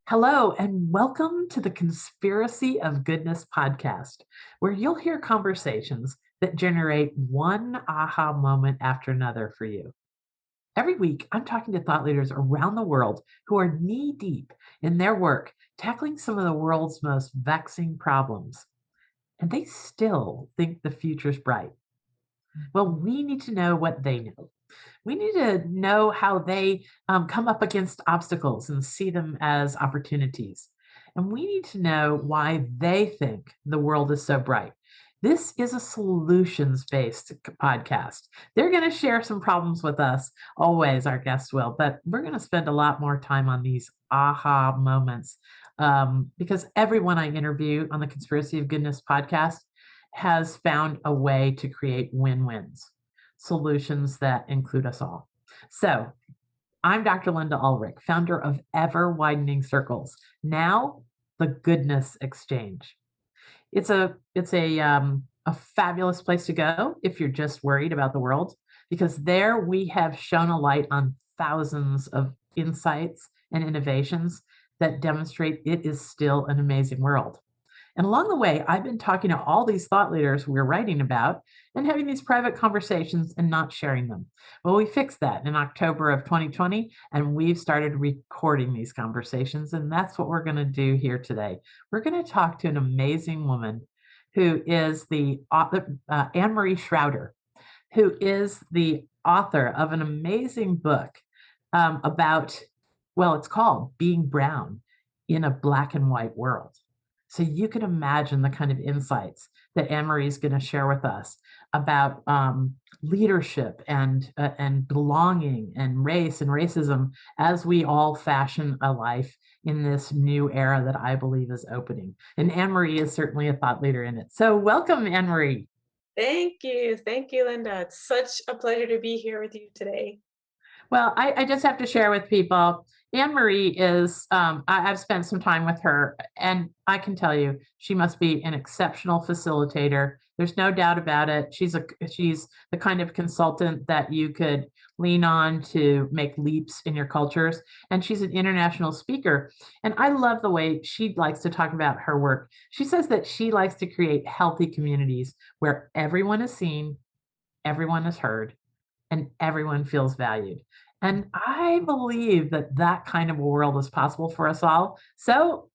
Hello, and welcome to the Conspiracy of Goodness podcast, where you'll hear conversations that generate one aha moment after another for you. Every week, I'm talking to thought leaders around the world who are knee deep in their work, tackling some of the world's most vexing problems. And they still think the future's bright. Well, we need to know what they know. We need to know how they come up against obstacles and see them as opportunities. And we need to know why they think the world is so bright. This is a solutions based podcast. They're going to share some problems with us, always, our guests will, but we're going to spend a lot more time on these aha moments because everyone I interview on the Conspiracy of Goodness podcast has found a way to create win wins, solutions that include us all. So, I'm Dr. Linda Ulrich, founder of Ever Widening Circles, now the Goodness Exchange. It's a fabulous place to go if you're just worried about the world, because there we have shone a light on thousands of insights and innovations that demonstrate it is still an amazing world. And along the way, I've been talking to all these thought leaders we're writing about and having these private conversations and not sharing them. Well, we fixed that in October of 2020, and we've started recording these conversations. And that's what we're going to do here today. We're going to talk to an amazing woman who is the author, Annemarie Shrouder, who is the author of an amazing book about, well, it's called Being Brown in a Black and White World. So you can imagine the kind of insights that Annemarie is going to share with us about leadership and belonging and race and racism as we all fashion a life in this new era that I believe is opening. And Annemarie is certainly a thought leader in it. So welcome, Annemarie. Thank you. Thank you, Linda. It's such a pleasure to be here with you today. Well, I just have to share with people, Annemarie is, I've spent some time with her, and I can tell you, she must be an exceptional facilitator. There's no doubt about it. She's the kind of consultant that you could lean on to make leaps in your cultures. And she's an international speaker. And I love the way she likes to talk about her work. She says that she likes to create healthy communities where everyone is seen, everyone is heard, and everyone feels valued. And I believe that that kind of a world is possible for us all. So,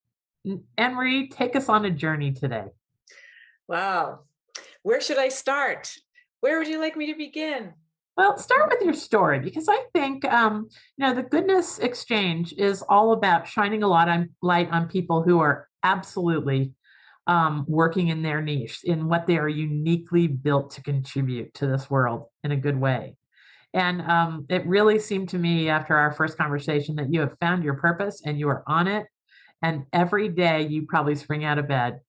Annemarie, take us on a journey today. Wow. Where should I start? Where would you like me to begin? Well, start with your story because I think the Goodness Exchange is all about shining a lot on light on people who are absolutely working in their niche, in what they are uniquely built to contribute to this world in a good way. And it really seemed to me after our first conversation that you have found your purpose and you are on it. And every day you probably spring out of bed,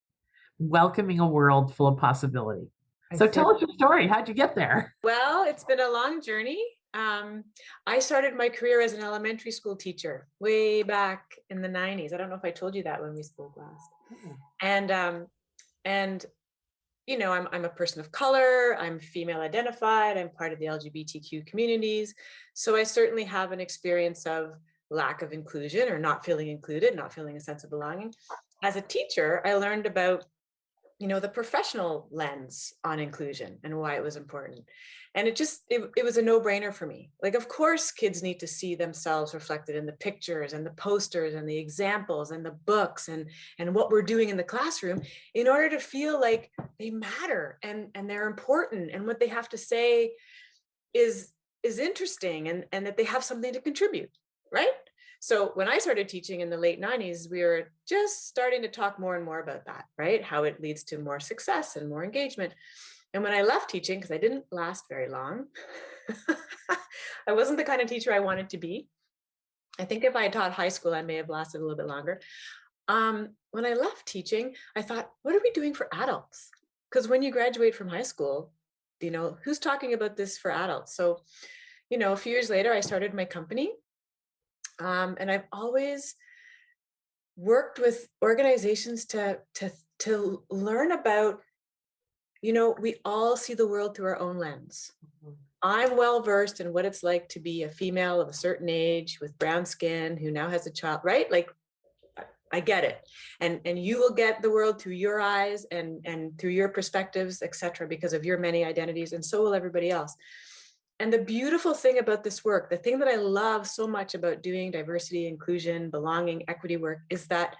welcoming a world full of possibility. So tell us your story. How'd you get there? Well, it's been a long journey. I started my career as an elementary school teacher way back in the 90s. I don't know if I told you that when we spoke last. And I'm a person of color, I'm female identified, I'm part of the LGBTQ communities. So I certainly have an experience of lack of inclusion or not feeling included, not feeling a sense of belonging. As a teacher, I learned about, the professional lens on inclusion and why it was important. And it was a no-brainer for me. Like, of course, kids need to see themselves reflected in the pictures and the posters and the examples and the books and what we're doing in the classroom in order to feel like they matter and they're important and what they have to say is interesting and that they have something to contribute, right? So when I started teaching in the late 90s, we were just starting to talk more and more about that, right? How it leads to more success and more engagement. And when I left teaching, because I didn't last very long, I wasn't the kind of teacher I wanted to be. I think if I had taught high school, I may have lasted a little bit longer. When I left teaching, I thought, what are we doing for adults? Because when you graduate from high school, who's talking about this for adults? So, a few years later, I started my company. And I've always worked with organizations to learn about, we all see the world through our own lens. I'm well versed in what it's like to be a female of a certain age with brown skin who now has a child, right? Like, I get it. And you will get the world through your eyes and through your perspectives, etc., because of your many identities, and so will everybody else. And the beautiful thing about this work, the thing that I love so much about doing diversity, inclusion, belonging, equity work, is that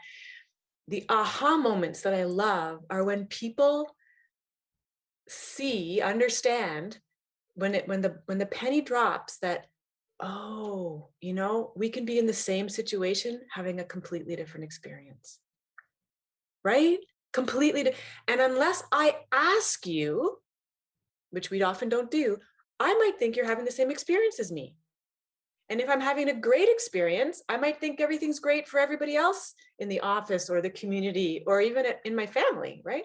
the aha moments that I love are when people see, understand, when the penny drops that, oh, we can be in the same situation having a completely different experience, right? And unless I ask you, which we often don't do, I might think you're having the same experience as me. And if I'm having a great experience, I might think everything's great for everybody else in the office or the community or even in my family, right?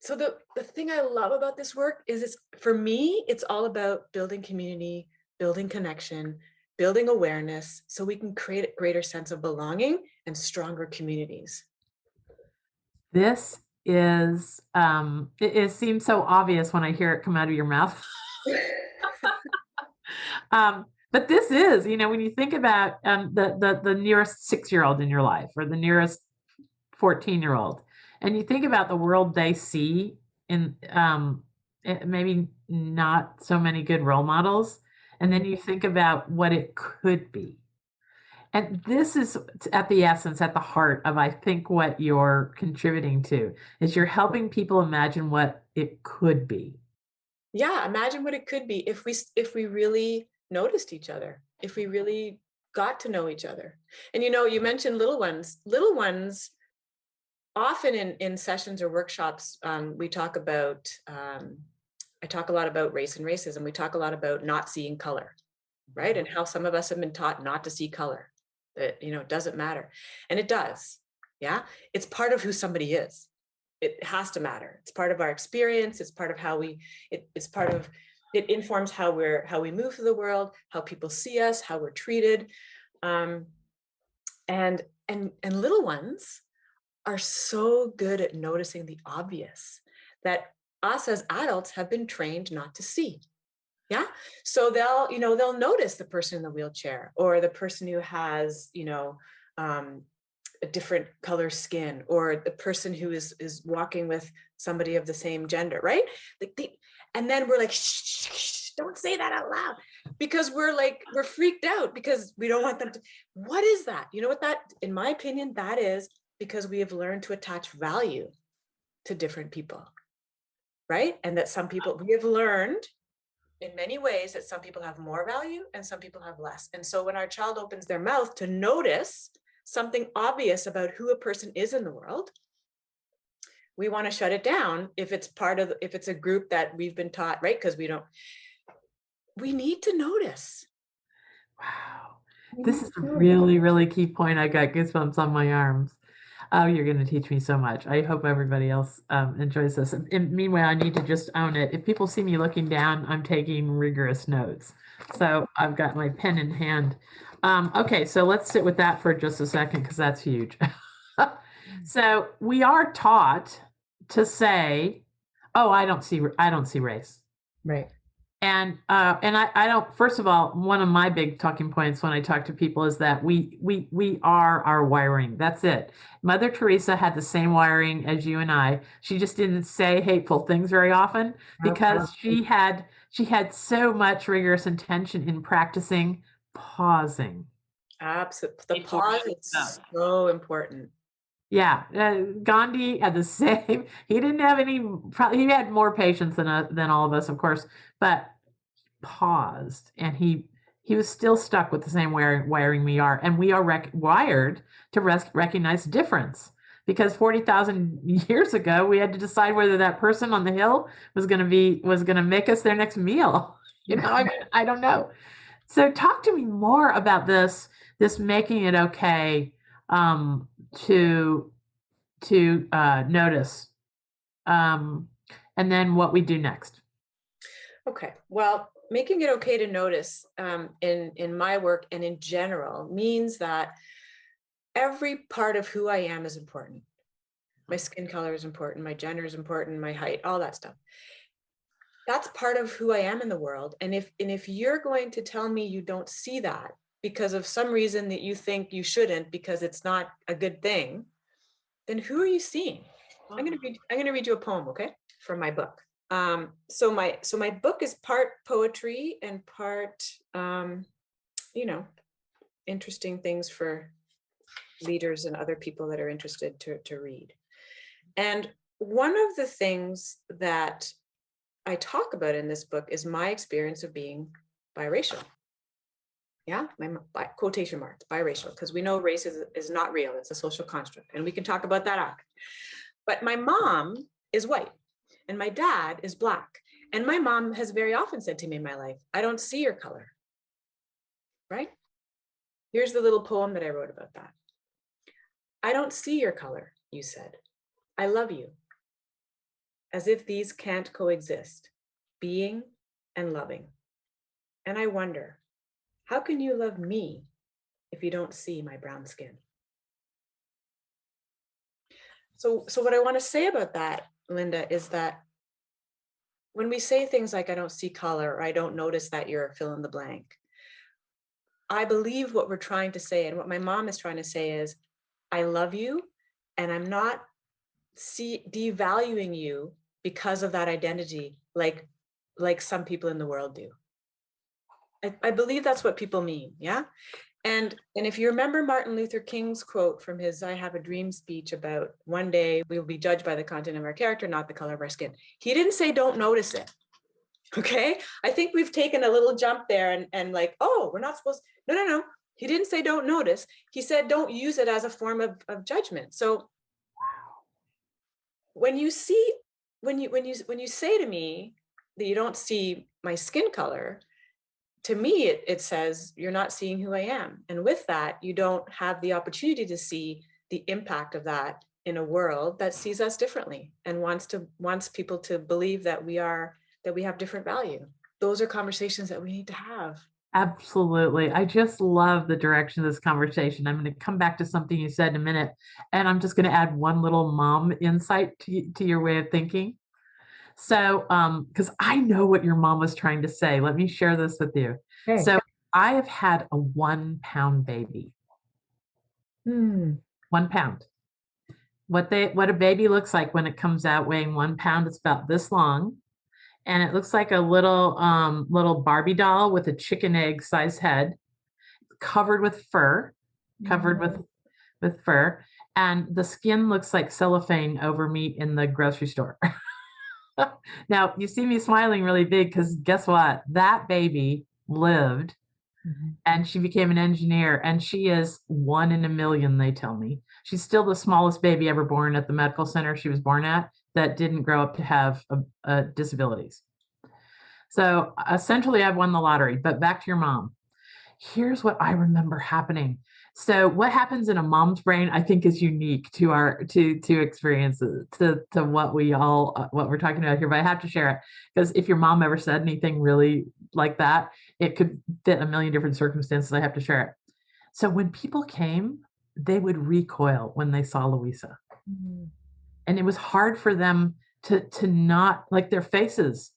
So the thing I love about this work is, for me, it's all about building community, building connection, building awareness, so we can create a greater sense of belonging and stronger communities. This is, it seems so obvious when I hear it come out of your mouth. But this is, when you think about the nearest 6-year-old in your life or the nearest 14-year-old, and you think about the world they see in maybe not so many good role models, and then you think about what it could be. And this is at the essence, at the heart of, I think, what you're contributing to, is you're helping people imagine what it could be. Yeah, imagine what it could be if we really noticed each other, if we really got to know each other. And you mentioned little ones. Little ones, often in sessions or workshops, we talk about, I talk a lot about race and racism. We talk a lot about not seeing color, right? And how some of us have been taught not to see color, that, it doesn't matter. And it does. Yeah. It's part of who somebody is. It has to matter. It's part of our experience. It's part of how it informs how we move through the world, how people see us, how we're treated. And little ones are so good at noticing the obvious that us as adults have been trained not to see. Yeah. So they'll notice the person in the wheelchair or the person who has, a different color skin, or the person who is walking with somebody of the same gender, right? And then we're like, shh, don't say that out loud, because we're freaked out because we don't want them to. What is that? You know what that, in my opinion, that is because we have learned to attach value to different people, right? And that some people, we have learned in many ways that some people have more value and some people have less. And so when our child opens their mouth to notice something obvious about who a person is in the world, we want to shut it down if it's a group that we've been taught, right? Because we need to notice. Wow. This is a really, really key point. I got goosebumps on my arms. Oh, you're going to teach me so much. I hope everybody else enjoys this. And meanwhile, I need to just own it. If people see me looking down, I'm taking rigorous notes. So I've got my pen in hand. Okay, so let's sit with that for just a second, because that's huge. So we are taught to say, "Oh, I don't see race." Right. And I don't. First of all, one of my big talking points when I talk to people is that we are our wiring. That's it. Mother Teresa had the same wiring as you and I. She just didn't say hateful things very often because she had so much rigorous intention in practicing pausing. Absolutely. The pause is so important. Yeah, Gandhi had the same. He didn't have any. He had more patience than all of us, of course, but paused, and he was still stuck with the same wiring we are, and we are wired to recognize difference, because 40,000 years ago we had to decide whether that person on the hill was going to make us their next meal. I don't know. So talk to me more about this making it okay to notice, and then what we do next. Okay. Well, making it okay to notice in my work and in general means that every part of who I am is important. My skin color is important, my gender is important, my height, all that stuff. That's part of who I am in the world. And if you're going to tell me you don't see that, because of some reason that you think you shouldn't because it's not a good thing, then who are you seeing? I'm going to read you a poem, okay, from my book. So my book is part poetry and part, interesting things for leaders and other people that are interested to read. And one of the things that I talk about in this book is my experience of being biracial. Yeah, my quotation marks, biracial, because we know race is not real. It's a social construct. And we can talk about that after. But my mom is white and my dad is Black. And my mom has very often said to me in my life, I don't see your color, right? Here's the little poem that I wrote about that. I don't see your color, you said. I love you. As if these can't coexist, being and loving. And I wonder, how can you love me if you don't see my brown skin? So what I want to say about that, Linda, is that when we say things like, I don't see color, or I don't notice that you're fill in the blank, I believe what we're trying to say, and what my mom is trying to say is, I love you, and I'm not devaluing you because of that identity, like some people in the world do. I believe that's what people mean, yeah? And if you remember Martin Luther King's quote from his I Have a Dream speech about one day we will be judged by the content of our character, not the color of our skin. He didn't say don't notice it, okay? I think we've taken a little jump there and like, oh, we're not supposed, no. He didn't say don't notice. He said don't use it as a form of judgment. So when you say to me that you don't see my skin color, to me, it says you're not seeing who I am. And with that, you don't have the opportunity to see the impact of that in a world that sees us differently and wants people to believe that we have different value. Those are conversations that we need to have. Absolutely. I just love the direction of this conversation. I'm going to come back to something you said in a minute, and I'm just going to add one little mom insight to your way of thinking. So, because I know what your mom was trying to say, let me share this with you. Okay. So, I have had a 1 pound baby. 1 pound. What a baby looks like when it comes out weighing 1 pound, it's about this long. And it looks like a little Barbie doll with a chicken egg size head, covered with fur, with fur. And the skin looks like cellophane over meat in the grocery store. Now, you see me smiling really big because guess what? That baby lived and she became an engineer, and she is 1 in a million, they tell me. She's still the smallest baby ever born at the medical center she was born at that didn't grow up to have disabilities. So essentially, I've won the lottery. But back to your mom. Here's what I remember happening. So what happens in a mom's brain, I think, is unique to our to experiences, to what we're talking about here. But I have to share it because if your mom ever said anything really like that, it could fit a million different circumstances. I have to share it. So when people came, they would recoil when they saw Louisa, and it was hard for them to not like their faces.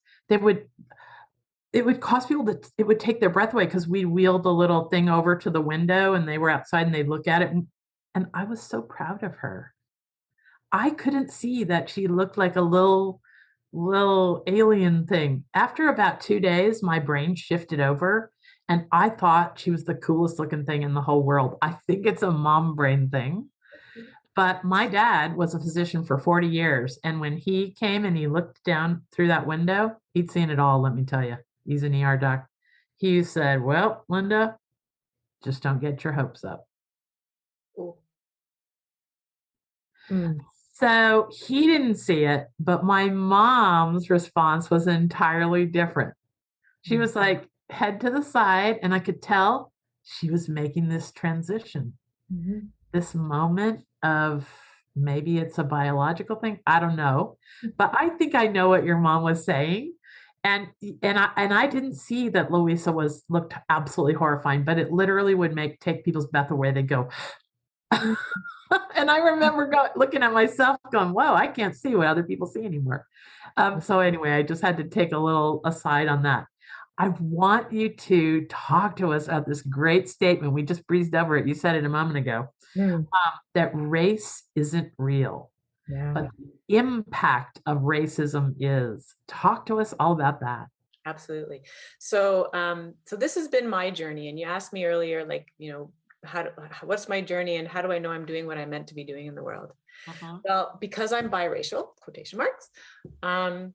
It would cause people it would take their breath away because we wheeled the little thing over to the window and they were outside and they'd look at it. And I was so proud of her. I couldn't see that she looked like a little alien thing. After about 2 days, my brain shifted over and I thought she was the coolest looking thing in the whole world. I think it's a mom brain thing. But my dad was a physician for 40 years. And when he came and he looked down through that window, he'd seen it all, let me tell you. He's an ER doc. He said, well, Linda, just don't get your hopes up. So he didn't see it, but my mom's response was entirely different. She was like, head to the side, and I could tell she was making this transition, this moment of maybe it's a biological thing. I don't know, but I think I know what your mom was saying. And I didn't see that Louisa looked absolutely horrifying, but it literally would take people's breath away. They'd go, and I remember looking at myself going, whoa, I can't see what other people see anymore. So anyway, I just had to take a little aside on that. I want you to talk to us about this great statement. We just breezed over it. You said it a moment ago, Mm, that race isn't real, yeah. but the impact of racism is. Talk to us all about that. Absolutely. So, so this has been my journey, and you asked me earlier, like, what's my journey, and how do I know I'm doing what I'm meant to be doing in the world? Mhm. Well, because I'm biracial, quotation marks, um,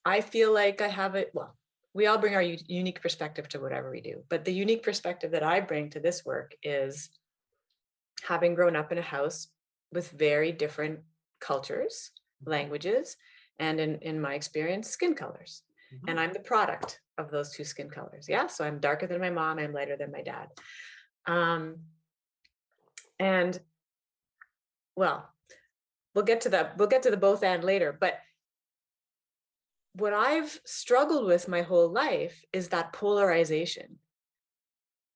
I feel like I have it. Well, we all bring our unique perspective to whatever we do, but the unique perspective that I bring to this work is having grown up in a house with very different cultures, languages, and in my experience, skin colors. And Mhm. I'm the product of those two skin colors. Yeah. So I'm darker than my mom, I'm lighter than my dad. Um, and well, we'll get to the both and later. But what I've struggled with my whole life is that polarization.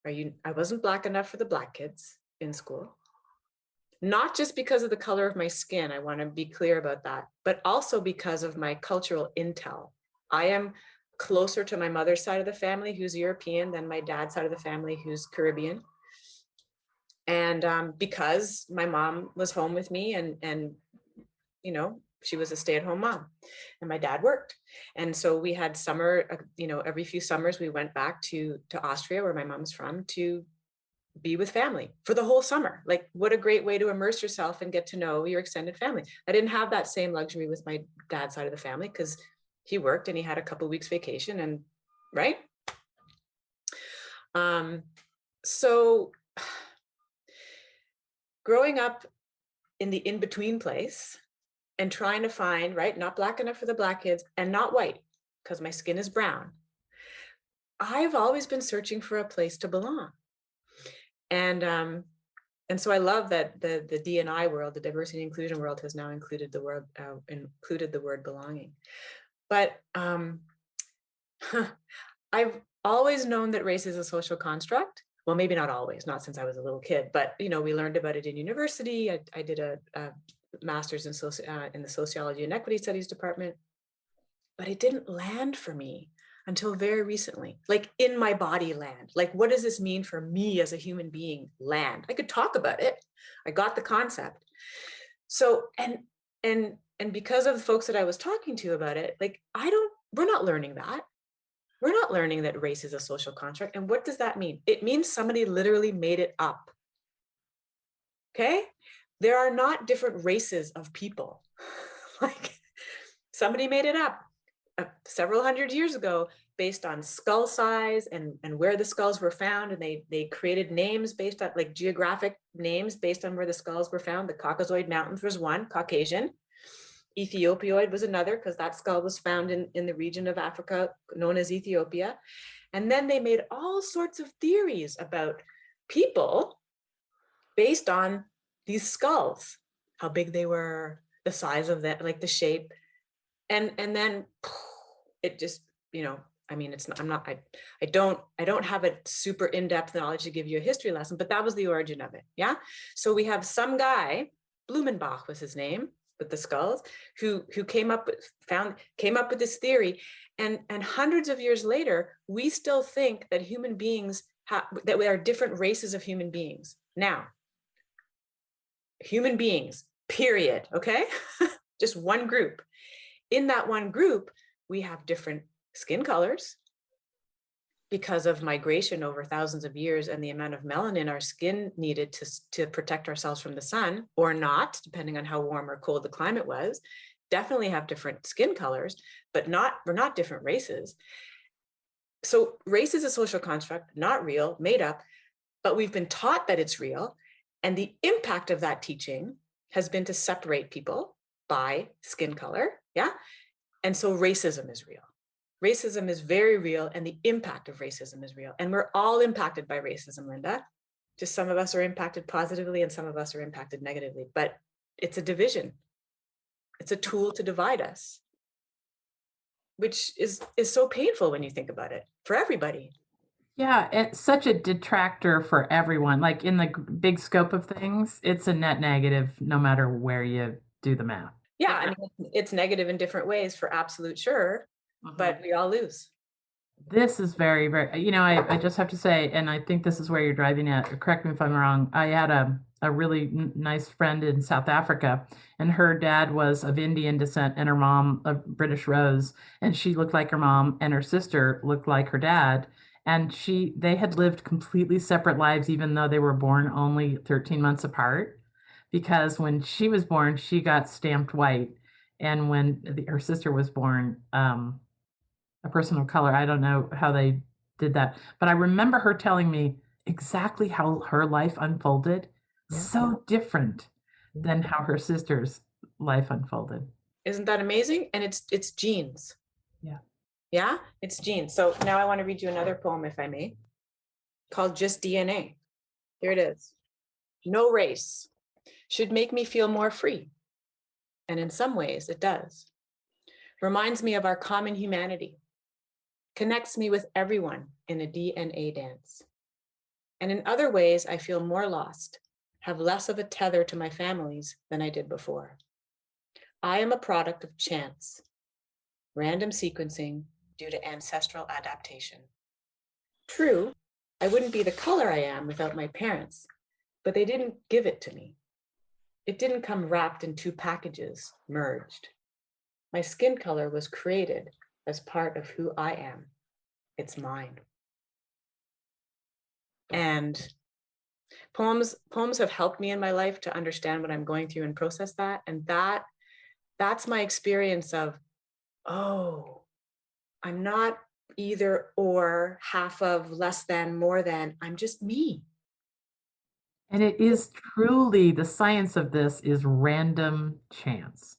I wasn't black enough for the black kids in school. Not just because of the color of my skin, I want to be clear about that, but also because of my cultural intel. I am closer to my mother's side of the family, who's European, than my dad's side of the family, who's Caribbean. And because my mom was home with me, and she was a stay-at-home mom, and my dad worked, and so we had summer. Every few summers we went back to Austria, where my mom's from, to be with family for the whole summer. Like, what a great way to immerse yourself and get to know your extended family. I didn't have that same luxury with my dad's side of the family because he worked and he had a couple weeks vacation, and right. So growing up in the in-between place and trying to find, right, not black enough for the black kids and not white because my skin is brown, I've always been searching for a place to belong. And so I love that the D&I world, the diversity and inclusion world, has now included the word belonging. But I've always known that race is a social construct. Well, maybe not always, not since I was a little kid, but we learned about it in university. I did a master's in the sociology and equity studies department, but it didn't land for me until very recently, like in my body land. Like, what does this mean for me as a human being? Land. I could talk about it. I got the concept. So, and because of the folks that I was talking to about it, like, we're not learning that. We're not learning that race is a social construct. And what does that mean? It means somebody literally made it up. Okay? There are not different races of people. Like, somebody made it up several hundred years ago based on skull size and where the skulls were found. And they created names based on, like, geographic names based on where the skulls were found. The Caucasoid Mountains was one, Caucasian. Ethiopioid was another, because that skull was found in the region of Africa known as Ethiopia. And then they made all sorts of theories about people based on these skulls, how big they were, the size of them, like the shape. And then it just, I mean, it's not, I don't have a super in-depth knowledge to give you a history lesson, but that was the origin of it. Yeah. So we have some guy, Blumenbach was his name, with the skulls, who came up with this theory. And hundreds of years later, we still think that human beings that we are different races of human beings. Now, human beings, period. Okay. Just one group. In that one group, we have different skin colors because of migration over thousands of years and the amount of melanin our skin needed to protect ourselves from the sun, or not, depending on how warm or cold the climate was. Definitely have different skin colors, but we're not different races. So race is a social construct, not real, made up, but we've been taught that it's real. And the impact of that teaching has been to separate people by skin color. Yeah. And so racism is real. Racism is very real, and the impact of racism is real. And we're all impacted by racism, Linda. Just some of us are impacted positively and some of us are impacted negatively, but it's a division. It's a tool to divide us, which is so painful when you think about it, for everybody. Yeah, it's such a detractor for everyone. Like in the big scope of things, it's a net negative no matter where you do the math. Yeah, I mean, it's negative in different ways, for absolute sure, Mhm. but we all lose. This is very, very, I just have to say, and I think this is where you're driving at. Correct me if I'm wrong. I had a really nice friend in South Africa, and her dad was of Indian descent, and her mom a British Rose, and she looked like her mom, and her sister looked like her dad, and they had lived completely separate lives, even though they were born only 13 months apart, because when she was born, she got stamped white, and when her sister was born, a person of color. I don't know how they did that, but I remember her telling me exactly how her life unfolded. Yeah. So different than how her sister's life unfolded. Isn't that amazing? And it's genes. Yeah. Yeah, it's genes. So now I want to read you another poem, if I may, called Just DNA. Here it is. No race should make me feel more free. And in some ways, it does. Reminds me of our common humanity. Connects me with everyone in a DNA dance. And in other ways, I feel more lost, have less of a tether to my families than I did before. I am a product of chance, random sequencing due to ancestral adaptation. True, I wouldn't be the color I am without my parents, but they didn't give it to me. It didn't come wrapped in two packages, merged. My skin color was created as part of who I am. It's mine. And poems have helped me in my life to understand what I'm going through and process that. And that's my experience of, oh, I'm not either or, half of, less than, more than, I'm just me. And it is truly the science of this is random chance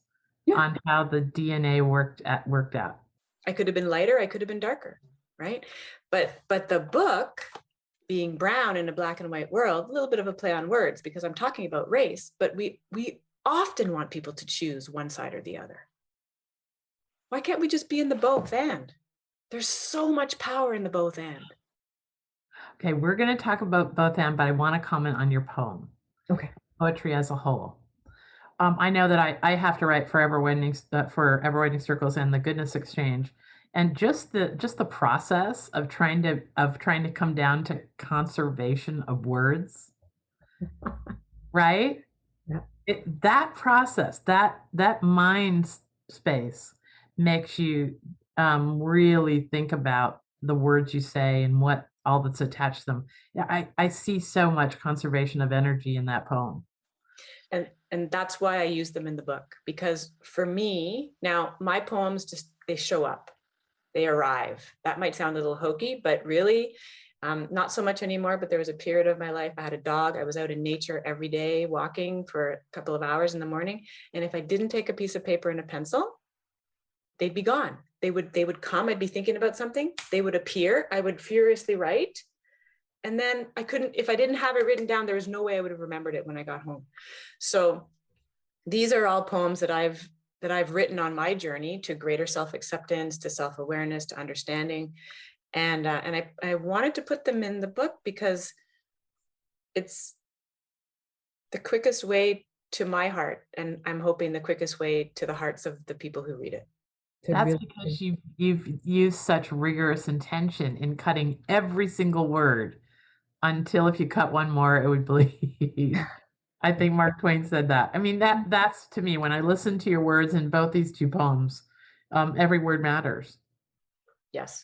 on how the DNA worked out. I could have been lighter, I could have been darker, right? But the book, being brown in a black and white world, a little bit of a play on words because I'm talking about race, but we often want people to choose one side or the other. Why can't we just be in the both and? There's so much power in the both and. Okay, we're going to talk about both and, but I want to comment on your poem. Okay. Poetry as a whole. I know that I have to write for Ever Widening Circles and the Goodness Exchange, and just the process of trying to come down to conservation of words, right? Yeah. That process, that mind space makes you really think about the words you say and what all that's attached to them. Yeah, I see so much conservation of energy in that poem. And that's why I use them in the book, because for me, now my poems just, they show up, they arrive. That might sound a little hokey, but really not so much anymore. But there was a period of my life, I had a dog, I was out in nature every day walking for a couple of hours in the morning. And if I didn't take a piece of paper and a pencil, they'd be gone. They would come, I'd be thinking about something, they would appear, I would furiously write. And then I couldn't, if I didn't have it written down, there was no way I would have remembered it when I got home. So these are all poems that I've written on my journey to greater self-acceptance, to self-awareness, to understanding. And I wanted to put them in the book because it's the quickest way to my heart. And I'm hoping the quickest way to the hearts of the people who read it. That's because you've used such rigorous intention in cutting every single word until if you cut one more, it would bleed. I think Mark Twain said that. I mean, that's to me, when I listen to your words in both these two poems, every word matters. Yes.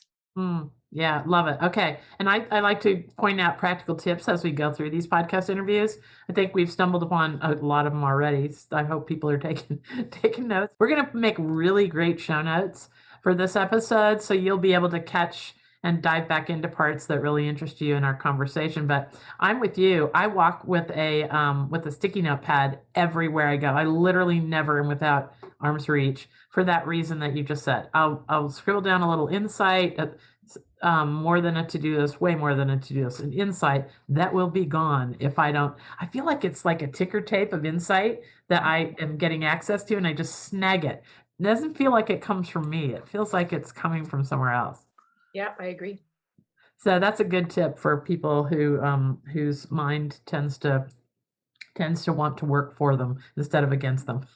Yeah, love it. Okay. And I like to point out practical tips as we go through these podcast interviews. I think we've stumbled upon a lot of them already. I hope people are taking notes. We're going to make really great show notes for this episode, so you'll be able to catch and dive back into parts that really interest you in our conversation. But I'm with you. I walk with a sticky note pad everywhere I go. I literally never am without arm's reach for that reason that you just said. I'll scribble down a little insight, more than a to-do list, way more than a to-do list, an insight that will be gone if I don't. I feel like it's like a ticker tape of insight that I am getting access to, and I just snag it. It doesn't feel like it comes from me. It feels like it's coming from somewhere else. Yeah, I agree. So that's a good tip for people whose mind tends to want to work for them instead of against them.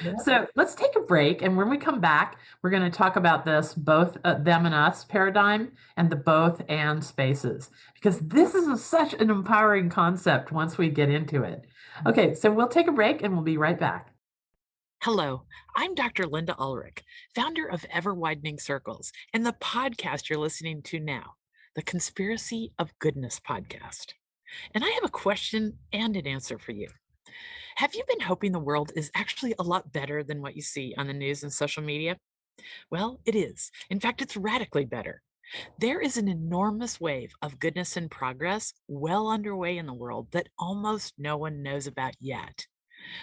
Yeah. So let's take a break. And when we come back, we're going to talk about this both them and us paradigm and the both and spaces, because this is such an empowering concept once we get into it. Okay, so we'll take a break and we'll be right back. Hello, I'm Dr. Linda Ulrich, founder of Ever Widening Circles and the podcast you're listening to now, the Conspiracy of Goodness podcast. And I have a question and an answer for you. Have you been hoping the world is actually a lot better than what you see on the news and social media? Well, it is. In fact, it's radically better. There is an enormous wave of goodness and progress well underway in the world that almost no one knows about yet.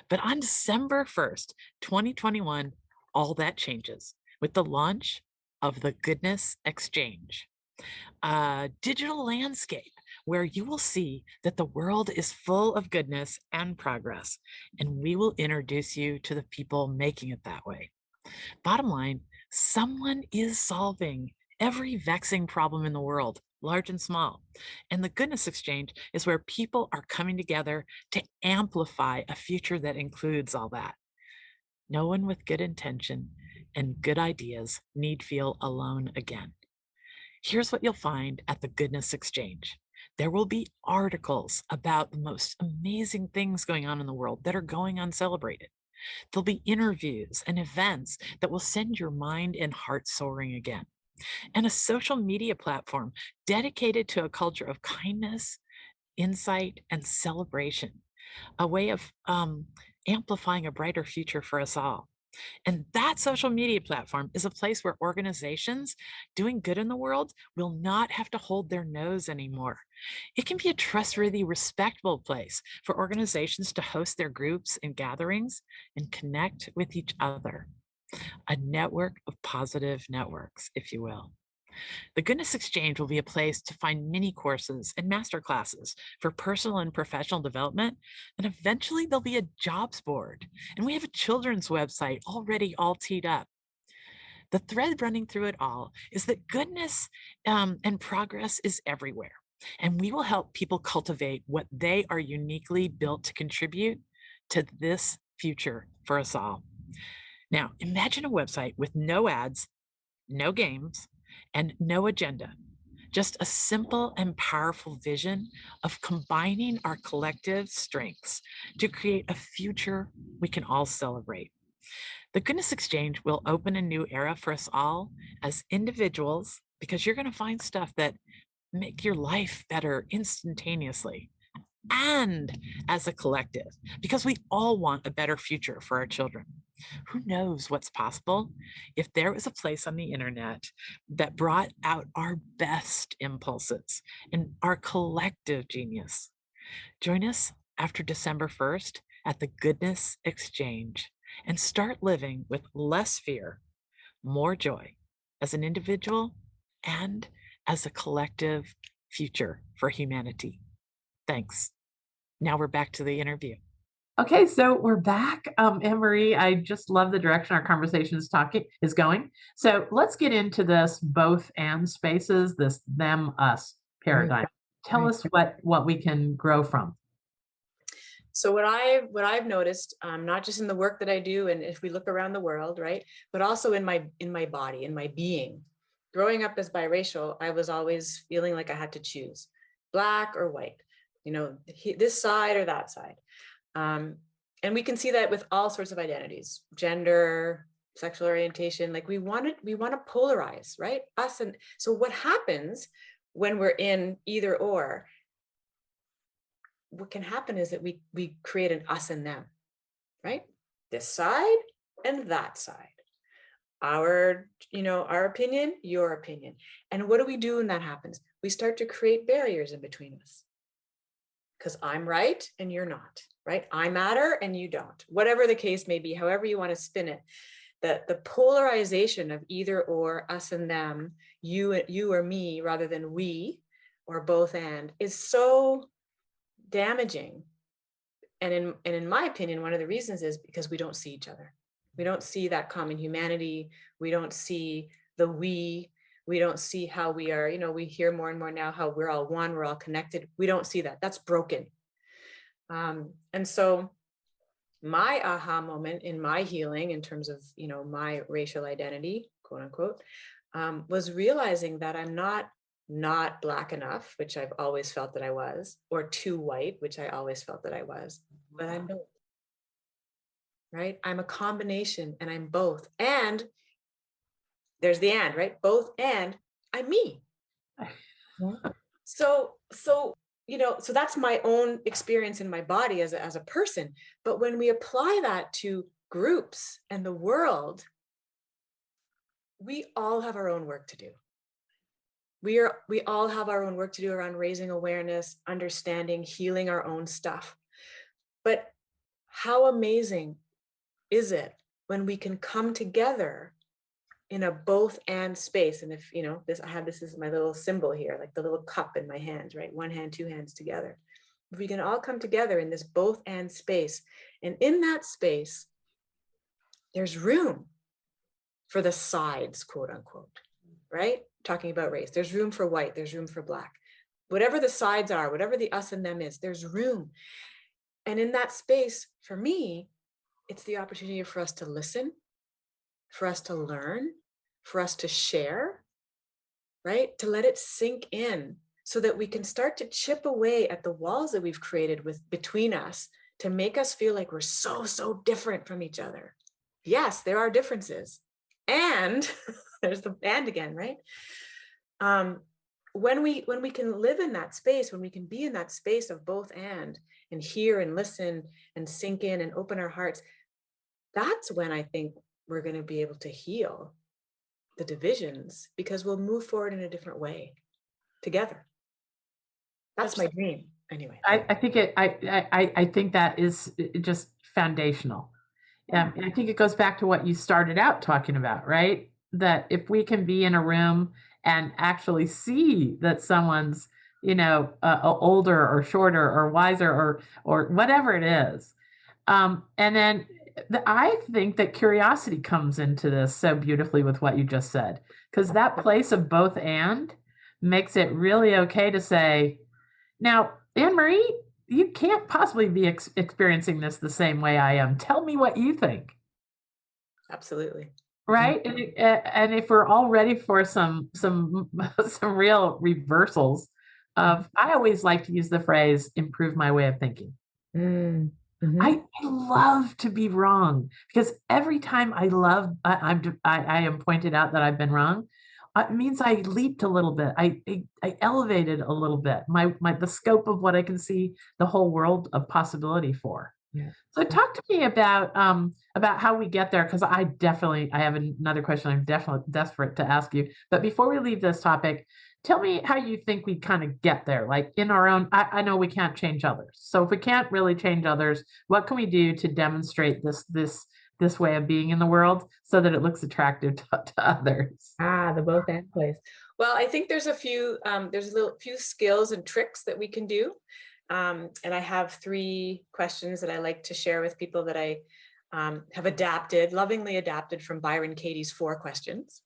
But on December 1st, 2021, all that changes with the launch of the Goodness Exchange, a digital landscape where you will see that the world is full of goodness and progress, and we will introduce you to the people making it that way. Bottom line, someone is solving every vexing problem in the world, large and small. And the Goodness Exchange is where people are coming together to amplify a future that includes all that. No one with good intention and good ideas need feel alone again. Here's what you'll find at the Goodness Exchange. There will be articles about the most amazing things going on in the world that are going uncelebrated. There'll be interviews and events that will send your mind and heart soaring again. And a social media platform dedicated to a culture of kindness, insight, and celebration, a way of amplifying a brighter future for us all. And that social media platform is a place where organizations doing good in the world will not have to hold their nose anymore. It can be a trustworthy, respectable place for organizations to host their groups and gatherings and connect with each other. A network of positive networks, if you will. The Goodness Exchange will be a place to find mini courses and master classes for personal and professional development. And eventually there'll be a jobs board. And we have a children's website already all teed up. The thread running through it all is that goodness and progress is everywhere. And we will help people cultivate what they are uniquely built to contribute to this future for us all. Now, imagine a website with no ads, no games, and no agenda. Just a simple and powerful vision of combining our collective strengths to create a future we can all celebrate. The Goodness Exchange will open a new era for us all as individuals, because you're going to find stuff that make your life better instantaneously, and as a collective, because we all want a better future for our children. Who knows what's possible if there was a place on the internet that brought out our best impulses and our collective genius? Join us after December 1st at the Goodness Exchange and start living with less fear, more joy as an individual and as a collective future for humanity. Thanks. Now we're back to the interview. Okay, so we're back. Anne-Marie, I just love the direction our conversation is going. So let's get into this both and spaces, this them us paradigm. Tell us what we can grow from. So what I've noticed, not just in the work that I do, and if we look around the world, right, but also in my body, in my being. Growing up as biracial, I was always feeling like I had to choose black or white, this side or that side. And we can see that with all sorts of identities, gender, sexual orientation. Like we want to polarize, right? Us and so what happens when we're in either or? What can happen is that we create an us and them, right? This side and that side. Our opinion, your opinion. And what do we do when that happens? We start to create barriers in between us. Because I'm right and you're not, right? I matter and you don't. Whatever the case may be, however you want to spin it, the polarization of either or, us and them, you or me, rather than we or both and, is so damaging. And in my opinion, one of the reasons is because we don't see each other. We don't see that common humanity. We don't see the we don't see how we are, we hear more and more now how we're all one, we're all connected. We don't see that. That's broken. And so my aha moment in my healing in terms of, my racial identity, quote unquote, was realizing that I'm not black enough, which I've always felt that I was, or too white, which I always felt that I was, but I'm both, right? I'm a combination and I'm both. And there's the and, right? Both and I'm me. So that's my own experience in my body as a person. But when we apply that to groups and the world, we all have our own work to do. We all have our own work to do around raising awareness, understanding, healing our own stuff. But how amazing is it when we can come together in a both and space? And if this is my little symbol here, like the little cup in my hands, right? One hand, two hands together. If we can all come together in this both and space, and in that space, there's room for the sides, quote unquote, right? Talking about race, there's room for white, there's room for black. Whatever the sides are, whatever the us and them is, there's room. And in that space, for me, it's the opportunity for us to listen, for us to learn, for us to share, right? To let it sink in so that we can start to chip away at the walls that we've created between us to make us feel like we're so different from each other. Yes, there are differences. And there's the and again, right? When we can live in that space, when we can be in that space of both and hear and listen and sink in and open our hearts, that's when I think we're going to be able to heal the divisions, because we'll move forward in a different way together. That's my dream. Anyway, I think that is just foundational. And I think it goes back to what you started out talking about, right? That if we can be in a room and actually see that someone's, older or shorter or wiser or whatever it is, and then I think that curiosity comes into this so beautifully with what you just said, because that place of both and makes it really okay to say, now, Annemarie, you can't possibly be experiencing this the same way I am. Tell me what you think. absolutely. Right? And if we're all ready for some some real reversals of, I always like to use the phrase improve my way of thinking. Mm-hmm. I love to be wrong, because every time I am pointed out that I've been wrong, it means I leaped a little bit. I elevated a little bit the scope of what I can see the whole world of possibility for. Yeah. So talk to me about how we get there, because I have another question I'm definitely desperate to ask you. But before we leave this topic, tell me how you think we kind of get there, like in our own. I know we can't change others, so if we can't really change others, what can we do to demonstrate this way of being in the world so that it looks attractive to others? The both and place. Well, I think there's a few skills and tricks that we can do. And I have 3 questions that I like to share with people that I have lovingly adapted from Byron Katie's 4 questions.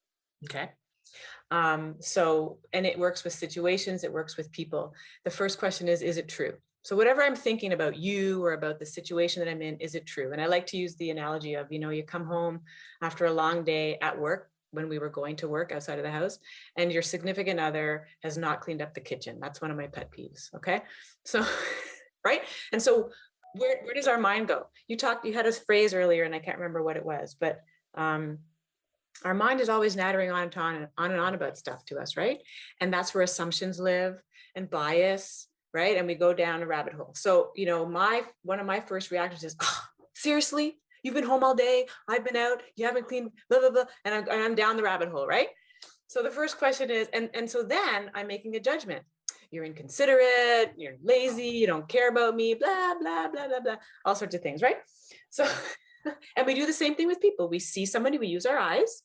Okay. And it works with situations, it works with people. The first question is it true? So whatever I'm thinking about you or about the situation that I'm in, is it true? And I like to use the analogy of, you come home after a long day at work, when we were going to work outside of the house, and your significant other has not cleaned up the kitchen. That's one of my pet peeves. Okay. So, right. And so where does our mind go? You had a phrase earlier and I can't remember what it was, but, our mind is always nattering on and on about stuff to us, right? And that's where assumptions live and bias, right? And we go down a rabbit hole. So, one of my first reactions is, oh, seriously? You've been home all day. I've been out. You haven't cleaned, blah, blah, blah. And I'm down the rabbit hole, right? So the first question is, and so then I'm making a judgment. You're inconsiderate, you're lazy, you don't care about me, blah, blah, blah, blah, blah, all sorts of things, right? So, and we do the same thing with people. We see somebody, we use our eyes,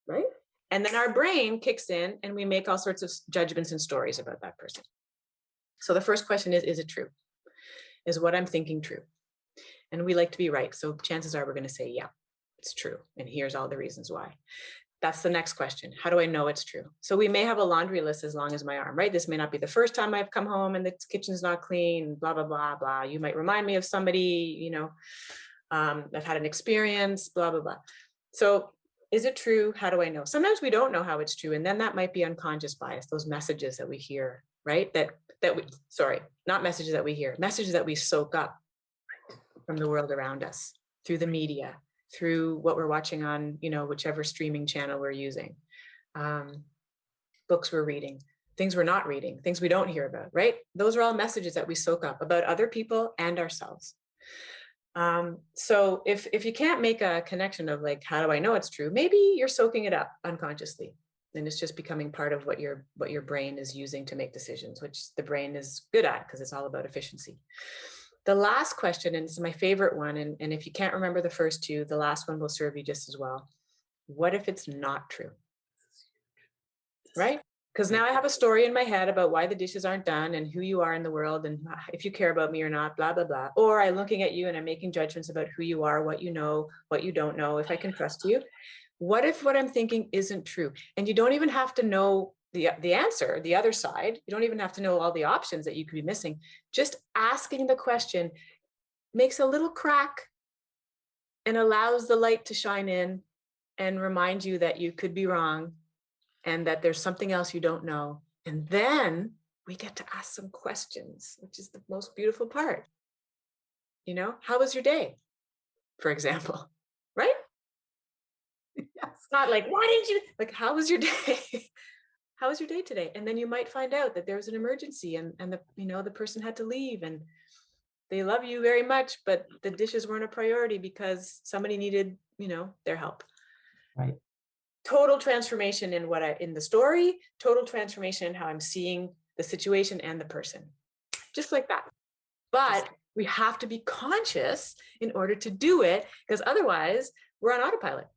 right? And then our brain kicks in and we make all sorts of judgments and stories about that person. So the first question is it true? Is what I'm thinking true? And we like to be right. So chances are we're going to say, yeah, it's true. And here's all the reasons why. That's the next question. How do I know it's true? So we may have a laundry list as long as my arm, right? This may not be the first time I've come home and the kitchen's not clean, blah, blah, blah, blah. You might remind me of somebody, I've had an experience, blah, blah, blah. So is it true? How do I know? Sometimes we don't know how it's true. And then that might be unconscious bias, those messages that we hear, right? Sorry, not messages that we hear, messages that we soak up from the world around us through the media, through what we're watching on, whichever streaming channel we're using, books we're reading, things we're not reading, things we don't hear about, right? Those are all messages that we soak up about other people and ourselves. So if you can't make a connection of like, how do I know it's true? Maybe you're soaking it up unconsciously, and it's just becoming part of what your brain is using to make decisions, which the brain is good at because it's all about efficiency. The last question, and it's my favorite one, and if you can't remember the first two, the last one will serve you just as well. What if it's not true? Right? Because now I have a story in my head about why the dishes aren't done and who you are in the world and if you care about me or not, blah, blah, blah. Or I'm looking at you and I'm making judgments about who you are, what you know, what you don't know, if I can trust you. What if what I'm thinking isn't true? And you don't even have to know the answer, the other side. You don't even have to know all the options that you could be missing. Just asking the question makes a little crack and allows the light to shine in and remind you that you could be wrong and that there's something else you don't know. And then we get to ask some questions, which is the most beautiful part. How was your day, for example, right? Yes. It's not like, why didn't you, like, how was your day? How was your day today? And then you might find out that there was an emergency and the person had to leave and they love you very much, but the dishes weren't a priority because somebody needed, their help. Right. Total transformation in the story, total transformation in how I'm seeing the situation and the person, just like that. But we have to be conscious in order to do it, because otherwise we're on autopilot.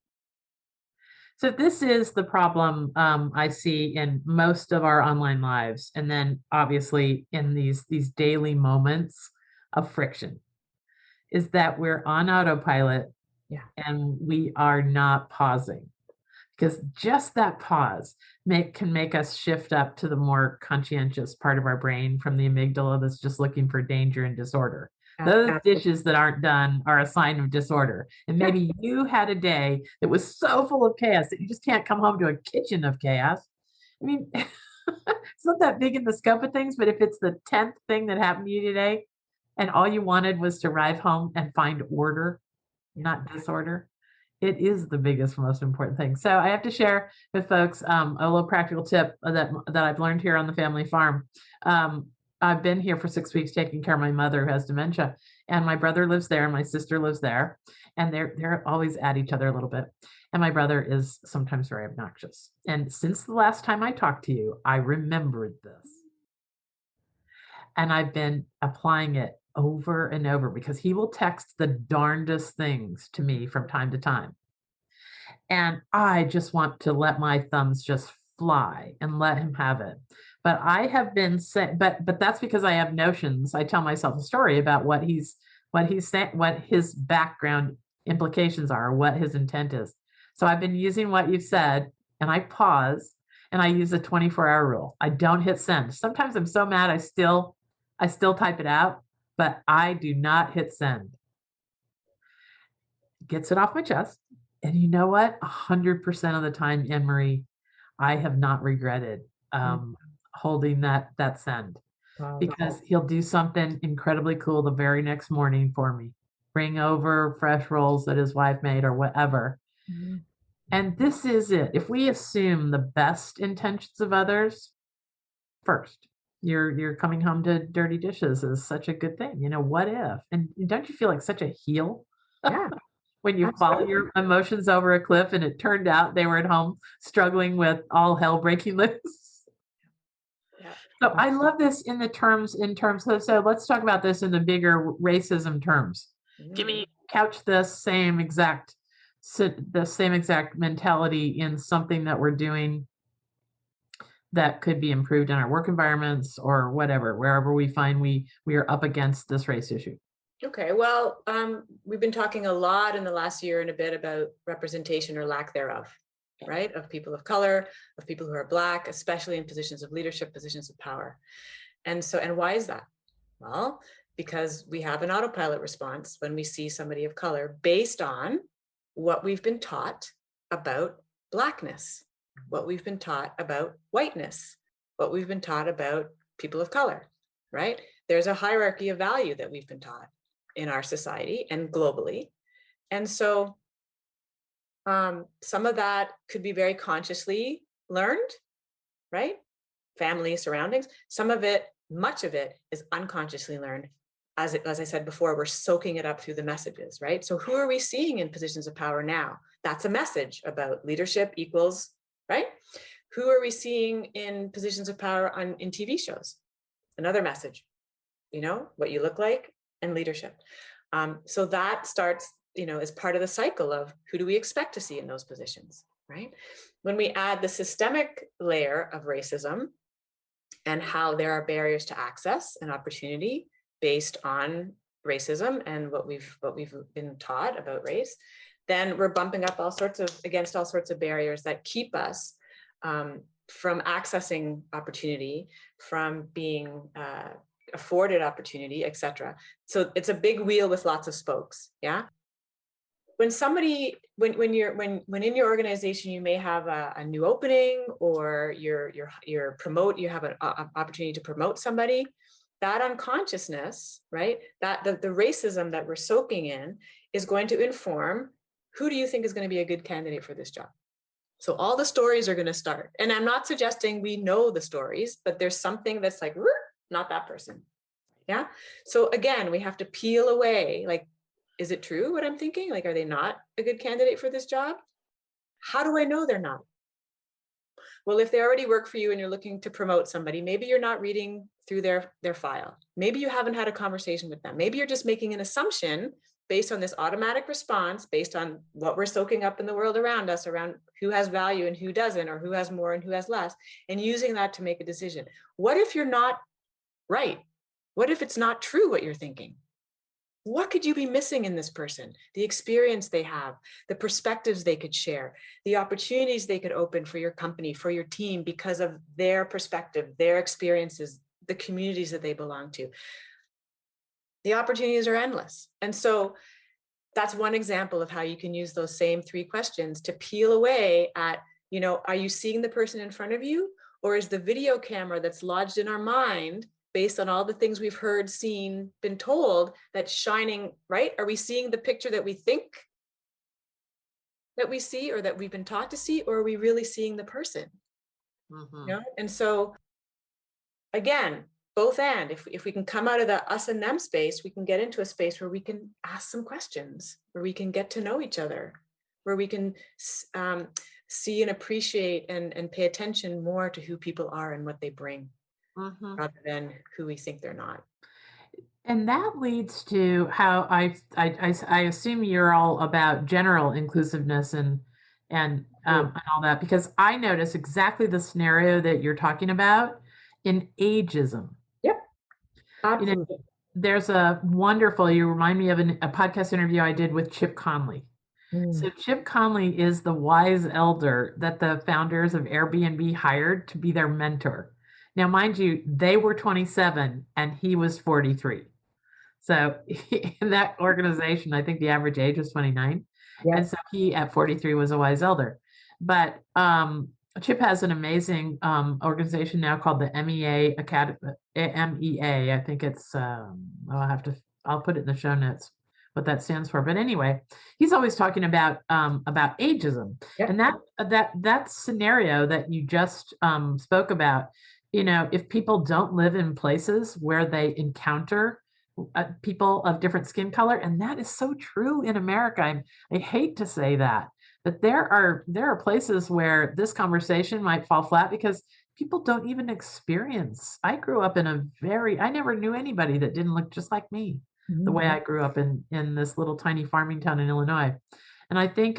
So this is the problem I see in most of our online lives, and then obviously in these daily moments of friction, is that we're on autopilot Yeah. and we are not pausing. Because just that pause can make us shift up to the more conscientious part of our brain from the amygdala that's just looking for danger and disorder. Those dishes that aren't done are a sign of disorder. And maybe you had a day that was so full of chaos that you just can't come home to a kitchen of chaos. I mean, it's not that big in the scope of things, but if it's the 10th thing that happened to you today and all you wanted was to arrive home and find order, not disorder, it is the biggest, most important thing. So I have to share with folks a little practical tip that I've learned here on the family farm. I've been here for 6 weeks taking care of my mother who has dementia, and my brother lives there, and my sister lives there, and they're always at each other a little bit. And my brother is sometimes very obnoxious. And since the last time I talked to you, I remembered this. And I've been applying it over and over because he will text the darndest things to me from time to time. And I just want to let my thumbs just fly and let him have it. But I have been saying, but that's because I have notions. I tell myself a story about what he's saying, what his background implications are, what his intent is. So I've been using what you've said, and I pause and I use a 24-hour rule. I don't hit send. Sometimes I'm so mad I still type it out, but I do not hit send. Gets it off my chest. And you know what? 100% of the time, Annemarie, I have not regretted holding that send, because he'll do something incredibly cool the very next morning for me. Bring over fresh rolls that his wife made or whatever. Mm-hmm. And this is it. If we assume the best intentions of others first, you're coming home to dirty dishes is such a good thing. What if? And don't you feel like such a heel? Yeah. When you follow your emotions over a cliff and it turned out they were at home struggling with all hell breaking loose. Yeah. So I love this in terms of, so let's talk about this in the bigger racism terms. Give me, couch the same exact mentality in something that we're doing that could be improved in our work environments or whatever, wherever we find we are up against this race issue. Okay, well, we've been talking a lot in the last year and a bit about representation or lack thereof, right? Of people of color, of people who are Black, especially in positions of leadership, positions of power. And why is that? Well, because we have an autopilot response when we see somebody of color based on what we've been taught about Blackness, what we've been taught about whiteness, what we've been taught about people of color, right? There's a hierarchy of value that we've been taught in our society and globally. And so some of that could be very consciously learned, right? Family, surroundings. Some of it, much of it, is unconsciously learned. As I said before, we're soaking it up through the messages, right? So who are we seeing in positions of power now? That's a message about leadership equals, right? Who are we seeing in positions of power in TV shows? Another message, what you look like and leadership. So that starts, as part of the cycle of who do we expect to see in those positions, right? When we add the systemic layer of racism and how there are barriers to access and opportunity based on racism and what we've been taught about race, then we're bumping up against all sorts of barriers that keep us from accessing opportunity, from being afforded opportunity, etc. So it's a big wheel with lots of spokes. Yeah. When in your organization you may have a new opening, or you have an opportunity to promote somebody, that unconsciousness, right, that the racism that we're soaking in is going to inform who do you think is going to be a good candidate for this job. So all the stories are going to start, and I'm not suggesting we know the stories, but there's something that's like, not that person. Yeah. So again, we have to peel away, like, is it true what I'm thinking? Like, are they not a good candidate for this job? How do I know they're not? Well, if they already work for you and you're looking to promote somebody, maybe you're not reading through their file. Maybe you haven't had a conversation with them. Maybe you're just making an assumption based on this automatic response, based on what we're soaking up in the world around us, around who has value and who doesn't, or who has more and who has less, and using that to make a decision. What if you're not right? What if it's not true what you're thinking? What could you be missing in this person? The experience they have, the perspectives they could share, the opportunities they could open for your company, for your team, because of their perspective, their experiences, the communities that they belong to. The opportunities are endless. And so that's one example of how you can use those same 3 questions to peel away at, are you seeing the person in front of you? Or is the video camera that's lodged in our mind, based on all the things we've heard, seen, been told, that's shining, right? Are we seeing the picture that we think that we see, or that we've been taught to see, or are we really seeing the person? Mm-hmm. And so again, both and, if we can come out of the us and them space, we can get into a space where we can ask some questions, where we can get to know each other, where we can see and appreciate and pay attention more to who people are and what they bring, Mm-hmm. rather than who we think they're not. And that leads to how I assume you're all about general inclusiveness and all that, because I notice exactly the scenario that you're talking about in ageism. Yep, You know, absolutely. there's you remind me of a podcast interview I did with Chip Conley. Mm, So Chip Conley is the wise elder that the founders of Airbnb hired to be their mentor. Now, mind you, they were 27 and he was 43. So in that organization, I think the average age was 29. And yep, so he at 43 was a wise elder. But Chip has an amazing organization now called the MEA Academy. MEA, I think it's I'll put it in the show notes what that stands for. But anyway, he's always talking about ageism. yep. And that scenario that you just spoke about, if people don't live in places where they encounter people of different skin color, and that is so true in America. I hate to say that, but there are places where this conversation might fall flat because people don't even experience. I grew up I never knew anybody that didn't look just like me, the way Mhm. I grew up in this little tiny farming town in Illinois. And I think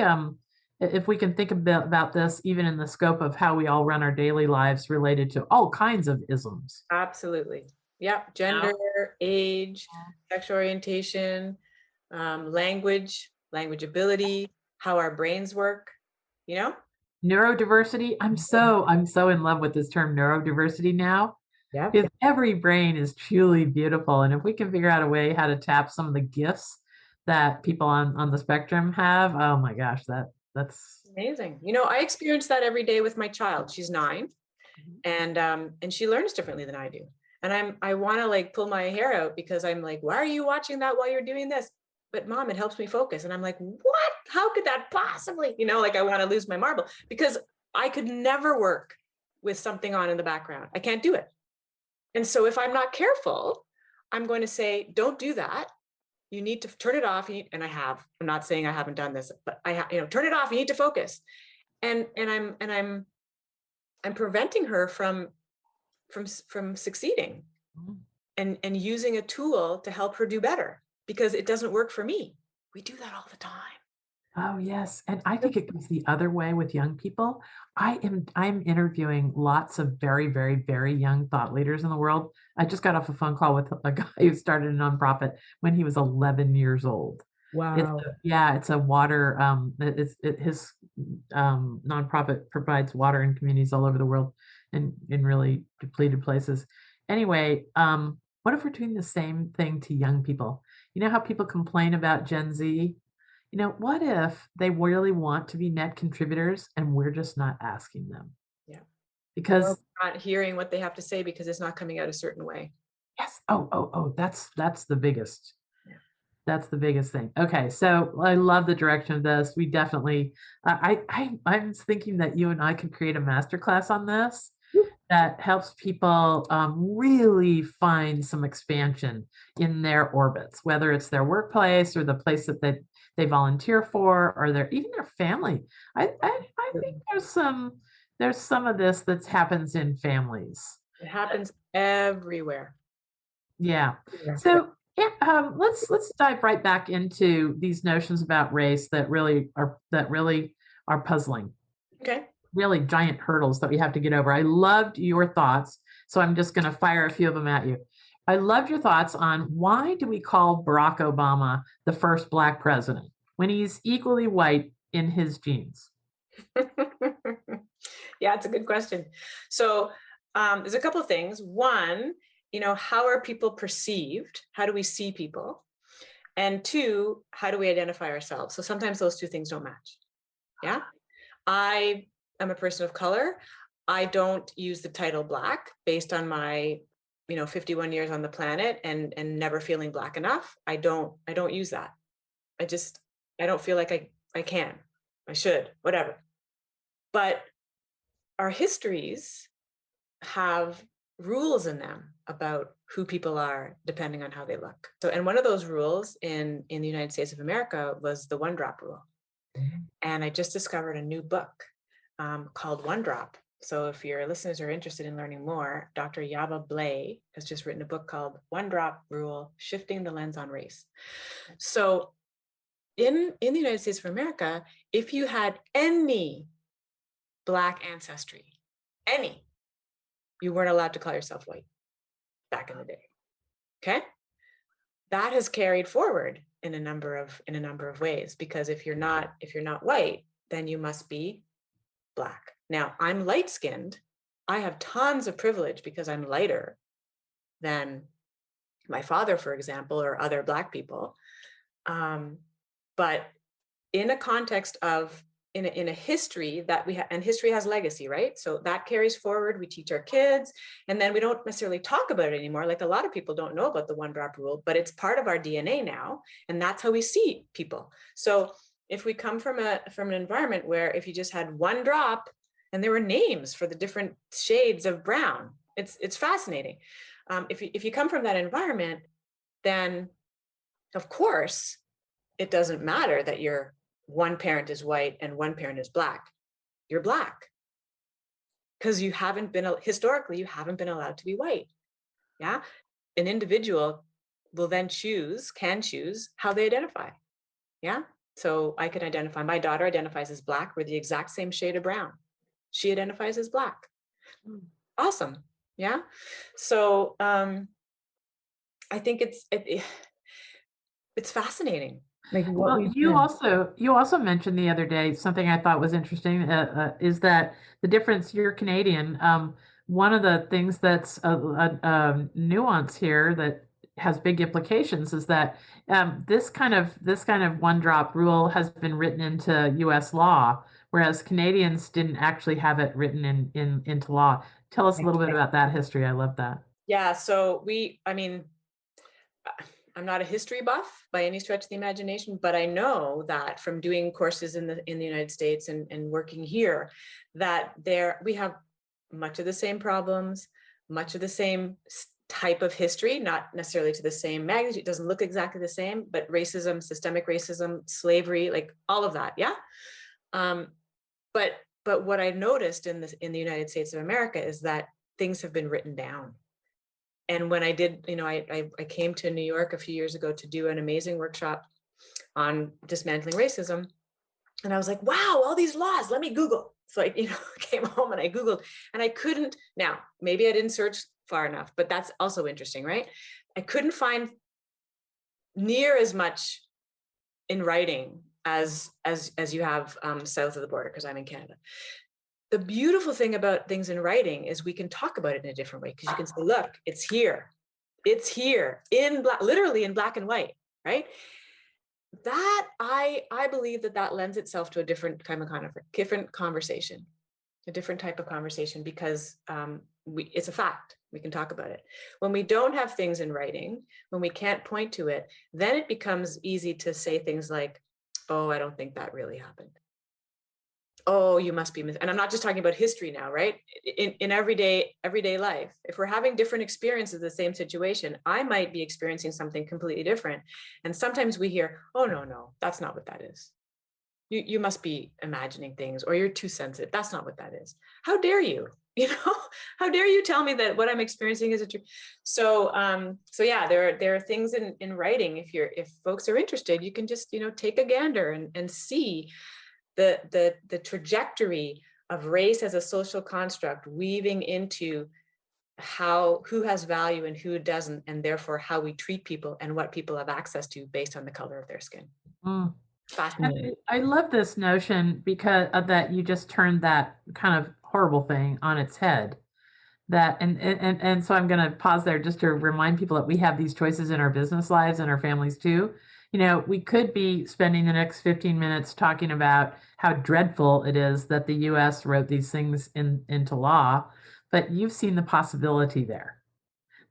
if we can think about this even in the scope of how we all run our daily lives related to all kinds of isms. Absolutely. Yep. Gender, age, sexual orientation, language ability, how our brains work, you know? Neurodiversity. I'm so in love with this term neurodiversity now. Yeah. Because every brain is truly beautiful, and if we can figure out a way how to tap some of the gifts that people on the spectrum have, oh my gosh, that's Amazing. I experience that every day with my child. She's 9, and she learns differently than I do. And I want to like pull my hair out because I'm like, why are you watching that while you're doing this? But mom, it helps me focus. And I'm like, what? How could that possibly? Like I want to lose my marble because I could never work with something on in the background. I can't do it. And so if I'm not careful, I'm going to say, don't do that. You need to turn it off. And I have. I'm not saying I haven't done this, but I have. Turn it off. You need to focus. And I'm preventing her from succeeding Mhm. and using a tool to help her do better because it doesn't work for me. We do that all the time. Oh, yes, and I think it goes the other way with young people. I'm interviewing lots of very, very, very young thought leaders in the world. I just got off a phone call with a guy who started a nonprofit when he was 11 years old. Wow. It's a water, his, nonprofit provides water in communities all over the world in really depleted places. Anyway, what if we're doing the same thing to young people? You know how people complain about Gen Z? What if they really want to be net contributors and we're just not asking them? Yeah. Or Because not hearing what they have to say because it's not coming out a certain way. yes, oh, that's the biggest. Yeah. That's the biggest thing. Okay, so I love the direction of this. We definitely, I was thinking that you and I could create a masterclass on this that helps people really find some expansion in their orbits, whether it's their workplace or the place that they volunteer for, or even their family. I think there's some of this that happens in families. It happens everywhere. Yeah. Yeah. So yeah, let's dive right back into these notions about race that really are puzzling, Okay. really giant hurdles that we have to get over. I loved your thoughts, so I'm just going to fire a few of them at you. I loved your thoughts on why do we call Barack Obama the first black president when he's equally white in his genes? Yeah, it's a good question. So there's a couple of things. One, how are people perceived? How do we see people? And two, how do we identify ourselves? So sometimes those two things don't match. Yeah. I am a person of color. I don't use the title black based on my 51 years on the planet and never feeling black enough. I don't use that. I just I don't feel like I can. I should, whatever. But our histories have rules in them about who people are depending on how they look. So, and one of those rules in the United States of America was the one drop rule. Mhm. And I just discovered a new book called One Drop. So if your listeners are interested in learning more, Dr. Yava Blay has just written a book called One Drop Rule: Shifting the Lens on Race. So in the United States of America, if you had any Black ancestry, any, you weren't allowed to call yourself white back in the day. Okay? That has carried forward in a number of ways because if you're not white, then you must be black. Now, I'm light-skinned. I have tons of privilege because I'm lighter than my father, for example, or other black people. But in a context of in a history that we have, and history has legacy, right? So that carries forward. We teach our kids, and then we don't necessarily talk about it anymore. Like a lot of people don't know about the one drop rule, but it's part of our DNA now, and that's how we see people. So if we come from an environment where if you just had one drop and there were names for the different shades of brown, it's fascinating. If you come from that environment, then of course it doesn't matter that one parent is white and one parent is black. You're black because historically, you haven't been allowed to be white. Yeah. An individual will then can choose how they identify. Yeah. So I can identify, my daughter identifies as black. We're the exact same shade of brown. She identifies as black. Awesome. Yeah. So I think it's fascinating. Like what Well, we've you also mentioned the other day something I thought was interesting, is that the difference, you're Canadian, one of the things that's a nuance here that has big implications is that this kind of one drop rule has been written into U.S. law, whereas Canadians didn't actually have it written into law. Tell us a little bit about that history. I love that. Yeah, so I mean, I'm not a history buff by any stretch of the imagination, but I know that from doing courses in the United States and working here, that we have much of the same problems, much of the same type of history, not necessarily to the same magnitude. It doesn't look exactly the same, but racism, systemic racism, slavery, like all of that. Yeah. Um, but what I noticed in the United States of America is that things have been written down. And when I did, I came to New York a few years ago to do an amazing workshop on dismantling racism. And I was like, wow, all these laws, let me Google. So I, came home and I Googled and I couldn't, now, maybe I didn't search far enough, but that's also interesting, right? I couldn't find near as much in writing as you have south of the border, because I'm in Canada. The beautiful thing about things in writing is we can talk about it in a different way, because you can say, look, it's here in black, literally in black and white, right? That I believe that lends itself to a different different conversation, a different type of conversation, because it's a fact. We can talk about it. When we don't have things in writing, when we can't point to it, then it becomes easy to say things like, oh, I don't think that really happened. Oh, you must be, and I'm not just talking about history now, right? In everyday life, if we're having different experiences of the same situation, I might be experiencing something completely different. And sometimes we hear, oh, no, that's not what that is. You must be imagining things, or you're too sensitive. That's not what that is. How dare you? How dare you tell me that what I'm experiencing is a truth? So yeah, there are things in writing. If folks are interested, you can just, take a gander and see the trajectory of race as a social construct weaving into who has value and who doesn't, and therefore how we treat people and what people have access to based on the color of their skin. Mm. Fascinating. I love this notion because of that you just turned that kind of horrible thing on its head. That and so I'm going to pause there just to remind people that we have these choices in our business lives and our families too. We could be spending the next 15 minutes talking about how dreadful it is that the US wrote these things into law, but you've seen the possibility there.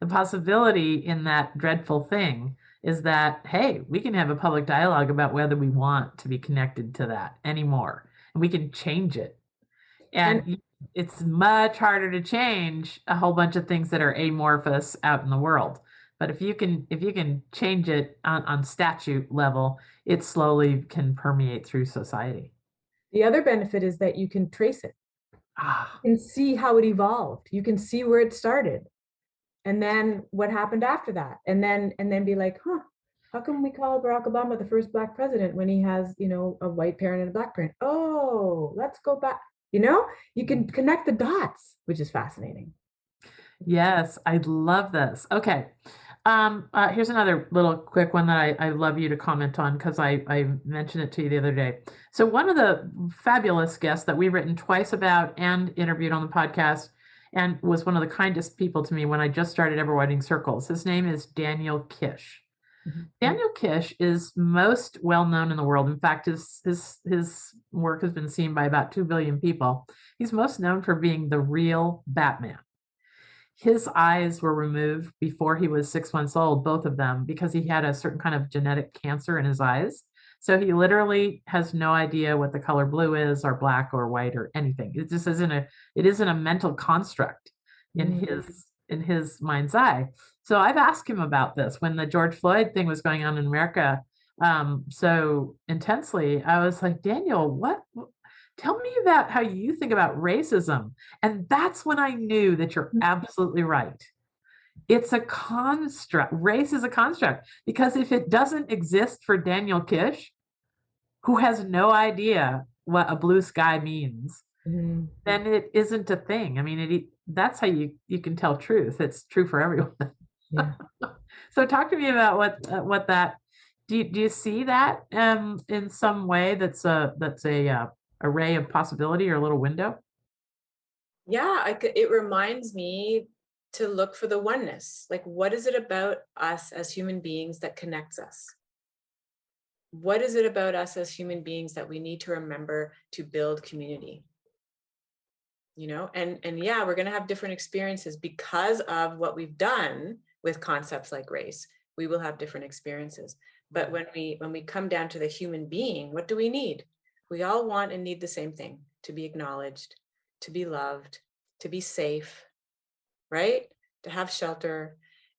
The possibility in that dreadful thing is that, hey, we can have a public dialogue about whether we want to be connected to that anymore, and we can change it. And it's much harder to change a whole bunch of things that are amorphous out in the world. But if you can change it on statute level, it slowly can permeate through society. The other benefit is that you can trace it. Ah, You can see how it evolved. You can see where it started. And then what happened after that. And then be like, how come we call Barack Obama the first Black president when he has, a white parent and a Black parent? Oh, let's go back. You can connect the dots, which is fascinating. yes, I love this. Okay. Here's another little quick one that I love you to comment on because I mentioned it to you the other day. So one of the fabulous guests that we've written twice about and interviewed on the podcast and was one of the kindest people to me when I just started Ever Widening Circles. His name is Daniel Kish. Mm-hmm. Daniel Kish is most well known in the world. In fact, his work has been seen by about 2 billion people. He's most known for being the real Batman. His eyes were removed before he was 6 months old, both of them, because he had a certain kind of genetic cancer in his eyes. So he literally has no idea what the color blue is or black or white or anything. It just isn't a mental construct in his mind's eye. So I've asked him about this when the George Floyd thing was going on in America so intensely. I was like, Daniel, tell me about how you think about racism. And that's when I knew that you're absolutely right. It's a construct. Race is a construct because if it doesn't exist for Daniel Kish, who has no idea what a blue sky means, then it isn't a thing. I mean, that's how you can tell truth. It's true for everyone. Yeah. So talk to me about what that. Do you see that in some way that's a ray of possibility or a little window? Yeah, it reminds me to look for the oneness. Like, what is it about us as human beings that connects us? What is it about us as human beings that we need to remember to build community? And yeah, we're going to have different experiences because of what we've done with concepts like race. We will have different experiences. But when we come down to the human being, what do we need? We all want and need the same thing: to be acknowledged, to be loved, to be safe, right? To have shelter.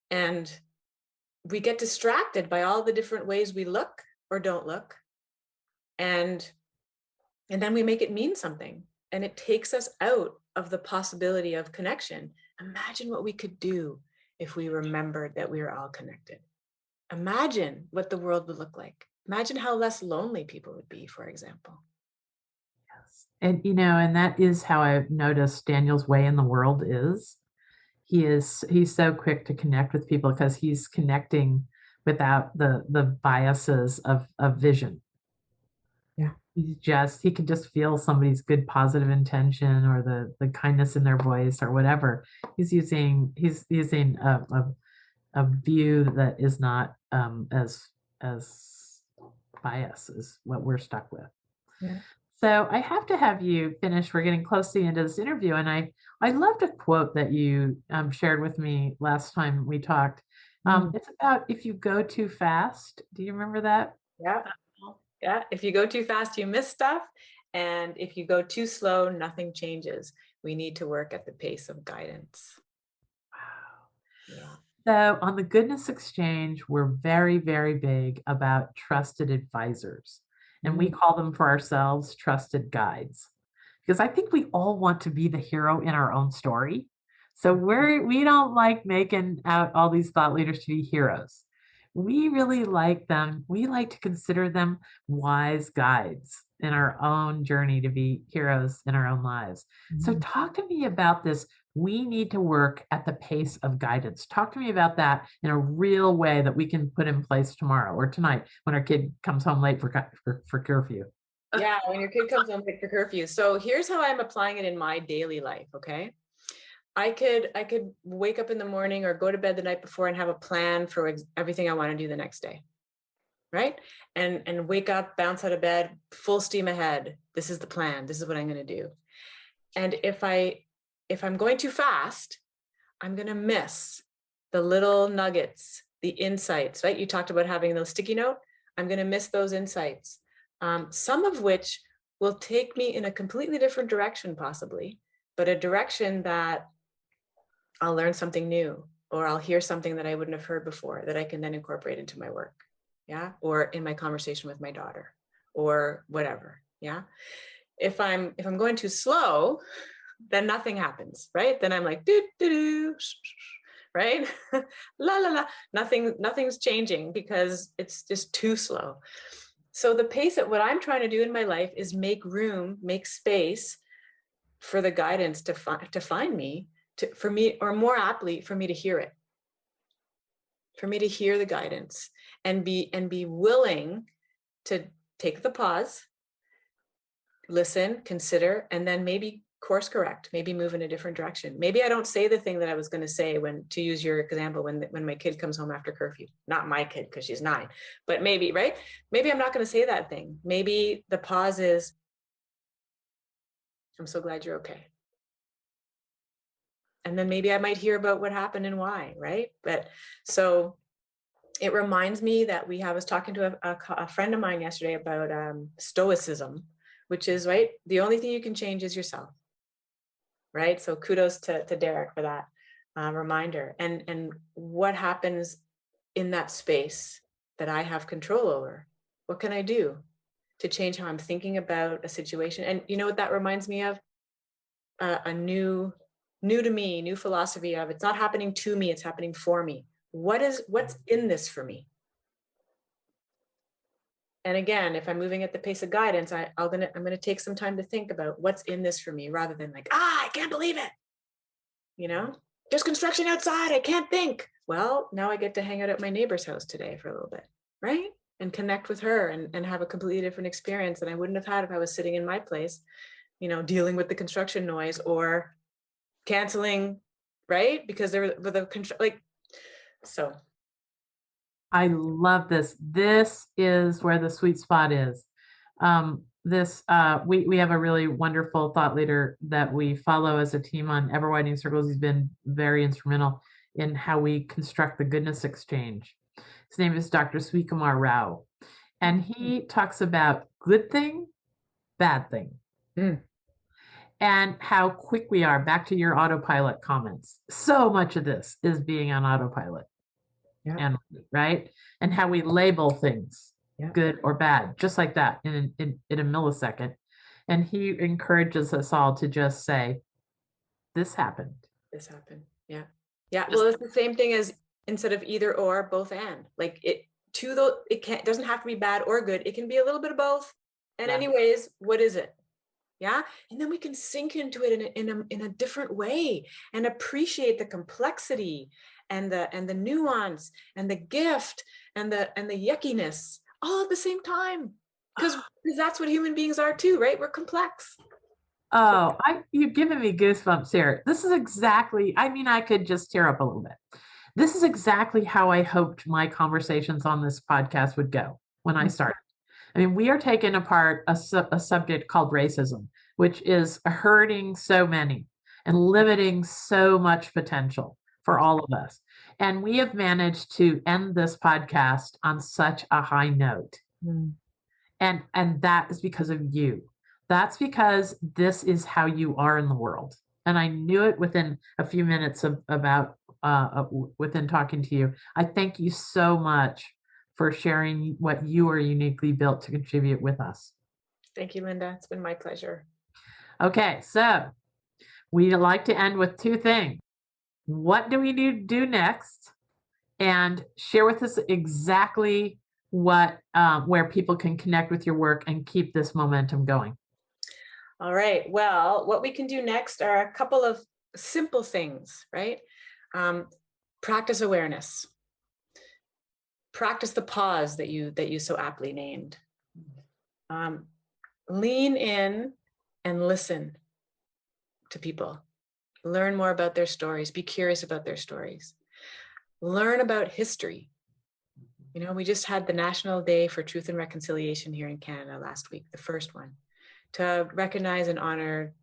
And we get distracted by all the different ways we look or don't look. And then we make it mean something, and it takes us out of the possibility of connection. Imagine what we could do if we remembered that we are all connected. Imagine what the world would look like. Imagine how less lonely people would be, for example. Yes. And that is how I've noticed Daniel's way in the world is. He's so quick to connect with people because he's connecting without the biases of vision. Yeah. He can just feel somebody's good positive intention or the kindness in their voice or whatever. He's using a view that is not as biased as what we're stuck with. Yeah. So I have to have you finish. We're getting close to the end of this interview, and I loved a quote that you shared with me last time we talked. It's about if you go too fast. Do you remember that? Yeah. Yeah. If you go too fast, you miss stuff. And if you go too slow, nothing changes. We need to work at the pace of guidance. Wow. Yeah. So on the Goodness Exchange, we're very, very big about trusted advisors. And we call them for ourselves trusted guides. Because I think we all want to be the hero in our own story. So we don't like making out all these thought leaders to be heroes. We really like them. We like to consider them wise guides in our own journey to be heroes in our own lives. So talk to me about this. We need to work at the pace of guidance. Talk to me about that in a real way that we can put in place tomorrow or tonight when our kid comes home late for curfew. Yeah, when your kid comes home late for curfew. So here's how I'm applying it in my daily life, okay? I could wake up in the morning or go to bed the night before and have a plan for everything I want to do the next day, right? And wake up, bounce out of bed, full steam ahead. This is the plan. This is what I'm going to do. And if I'm going too fast, I'm going to miss the little nuggets, the insights, right? You talked about having those sticky note. I'm going to miss those insights, some of which will take me in a completely different direction, possibly, but a direction that I'll learn something new, or I'll hear something that I wouldn't have heard before that I can then incorporate into my work. Yeah. Or in my conversation with my daughter or whatever. Yeah. If I'm going too slow, then nothing happens, right? Then I'm like, do, do, do, right? La, la, la. Nothing's changing because it's just too slow. So the pace at what I'm trying to do in my life is make room, make space for the guidance to find me, for me, or more aptly, for me to hear it, for me to hear the guidance and be willing to take the pause, listen, consider, and then maybe course correct, maybe move in a different direction. Maybe I don't say the thing that I was going to say to use your example, when my kid comes home after curfew, not my kid, because she's 9, but maybe, right? Maybe I'm not going to say that thing. Maybe the pause is, I'm so glad you're okay. And then maybe I might hear about what happened and why, right? But so it reminds me that I was talking to a friend of mine yesterday about stoicism, which is, right, the only thing you can change is yourself, right? So kudos to Derek for that reminder. And what happens in that space that I have control over? What can I do to change how I'm thinking about a situation? And you know what that reminds me of? A new to me, new philosophy of, it's not happening to me, it's happening for me. What's in this for me? And again, if I'm moving at the pace of guidance, I'm going to take some time to think about what's in this for me, rather than like, I can't believe it. There's construction outside, I can't think. Well, now I get to hang out at my neighbor's house today for a little bit, right? And connect with her and have a completely different experience than I wouldn't have had if I was sitting in my place, dealing with the construction noise or canceling, right? Because there were the control, like, so. I love this. This is where the sweet spot is. We have a really wonderful thought leader that we follow as a team on Ever Widening Circles. He's been very instrumental in how we construct the goodness exchange. His name is Dr. Sweetkumar Rao, and he talks about good thing, bad thing, and how quick we are. Back to your autopilot comments. So much of this is being on autopilot. Yeah. And right, and how we label things, Yeah. good or bad, just like that in a millisecond. And he encourages us all to just say, this happened. This happened. Yeah. Well, it's the same thing as instead of either or, both and. Like it doesn't have to be bad or good. It can be a little bit of both. And anyways, what is it? Yeah. And then we can sink into it in a different way and appreciate the complexity and the nuance and the gift and the yuckiness all at the same time. Because that's what human beings are too, right? We're complex. Oh, you've given me goosebumps here. This is exactly, I could just tear up a little bit. This is exactly how I hoped my conversations on this podcast would go when I started. We are taking apart a subject called racism, which is hurting so many and limiting so much potential for all of us. And we have managed to end this podcast on such a high note. And that is because of you. That's because this is how you are in the world. And I knew it within a few minutes within talking to you. I thank you so much for sharing what you are uniquely built to contribute with us. Thank you, Linda. It's been my pleasure. Okay, so we like to end with two things. What do we need to do next? And share with us exactly where people can connect with your work and keep this momentum going. All right. Well, what we can do next are a couple of simple things, right? Practice awareness. Practice the pause that you so aptly named. Lean in and listen to people. Learn more about their stories. Be curious about their stories. Learn about history. We just had the National Day for Truth and Reconciliation here in Canada last week, the first one, to recognize and honor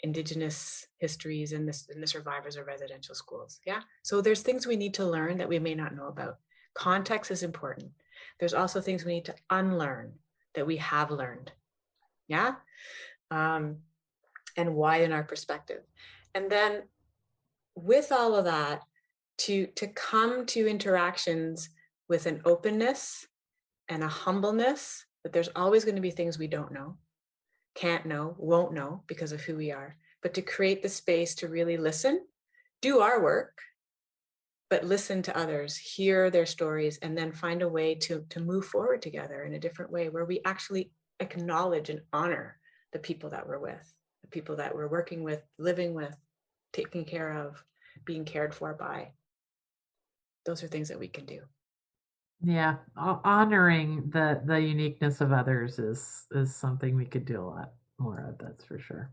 Indigenous histories and the survivors of residential schools. Yeah. So there's things we need to learn that we may not know about. Context is important. There's also things we need to unlearn that we have learned. Yeah. And widen our perspective. And then with all of that, to come to interactions with an openness and a humbleness that there's always going to be things we don't know, can't know, won't know because of who we are, but to create the space to really listen, do our work, but listen to others, hear their stories, and then find a way to move forward together in a different way where we actually acknowledge and honor the people that we're with, the people that we're working with, living with, taking care of, being cared for by. Those are things that we can do. Yeah, honoring the uniqueness of others is something we could do a lot more of, that's for sure.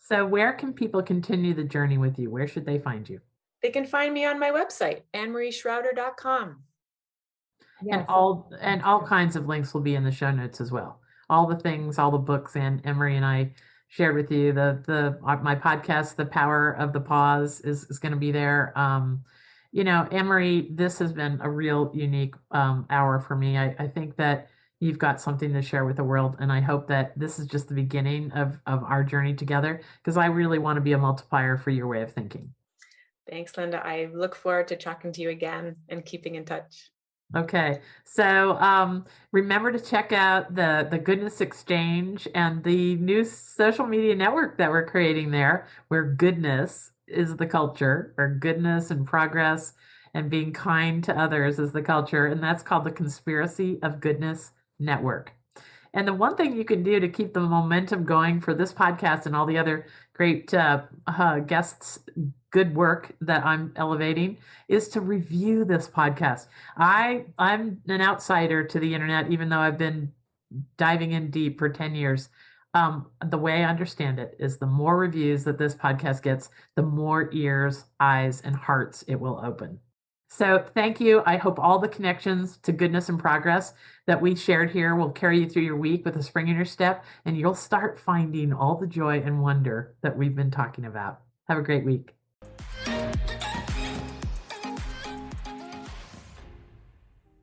So where can people continue the journey with you? Where should they find you? They can find me on my website, Annemarie.Shrouder.com. Yes. And all kinds of links will be in the show notes as well. All the things, all the books, and Annemarie and I shared with you. My podcast, The Power of the Pause, is going to be there. Annemarie, this has been a real unique hour for me. I think that you've got something to share with the world, and I hope that this is just the beginning of our journey together, because I really want to be a multiplier for your way of thinking. Thanks, Linda. I look forward to talking to you again and keeping in touch. Okay, so remember to check out the Goodness Exchange and the new social media network that we're creating there, where goodness is the culture, where goodness and progress and being kind to others is the culture, and that's called the Conspiracy of Goodness Network. And the one thing you can do to keep the momentum going for this podcast and all the other great guests' good work that I'm elevating is to review this podcast. I'm an outsider to the internet, even though I've been diving in deep for 10 years. The way I understand it is the more reviews that this podcast gets, the more ears, eyes, and hearts it will open. So thank you. I hope all the connections to goodness and progress that we shared here will carry you through your week with a spring in your step, and you'll start finding all the joy and wonder that we've been talking about. Have a great week.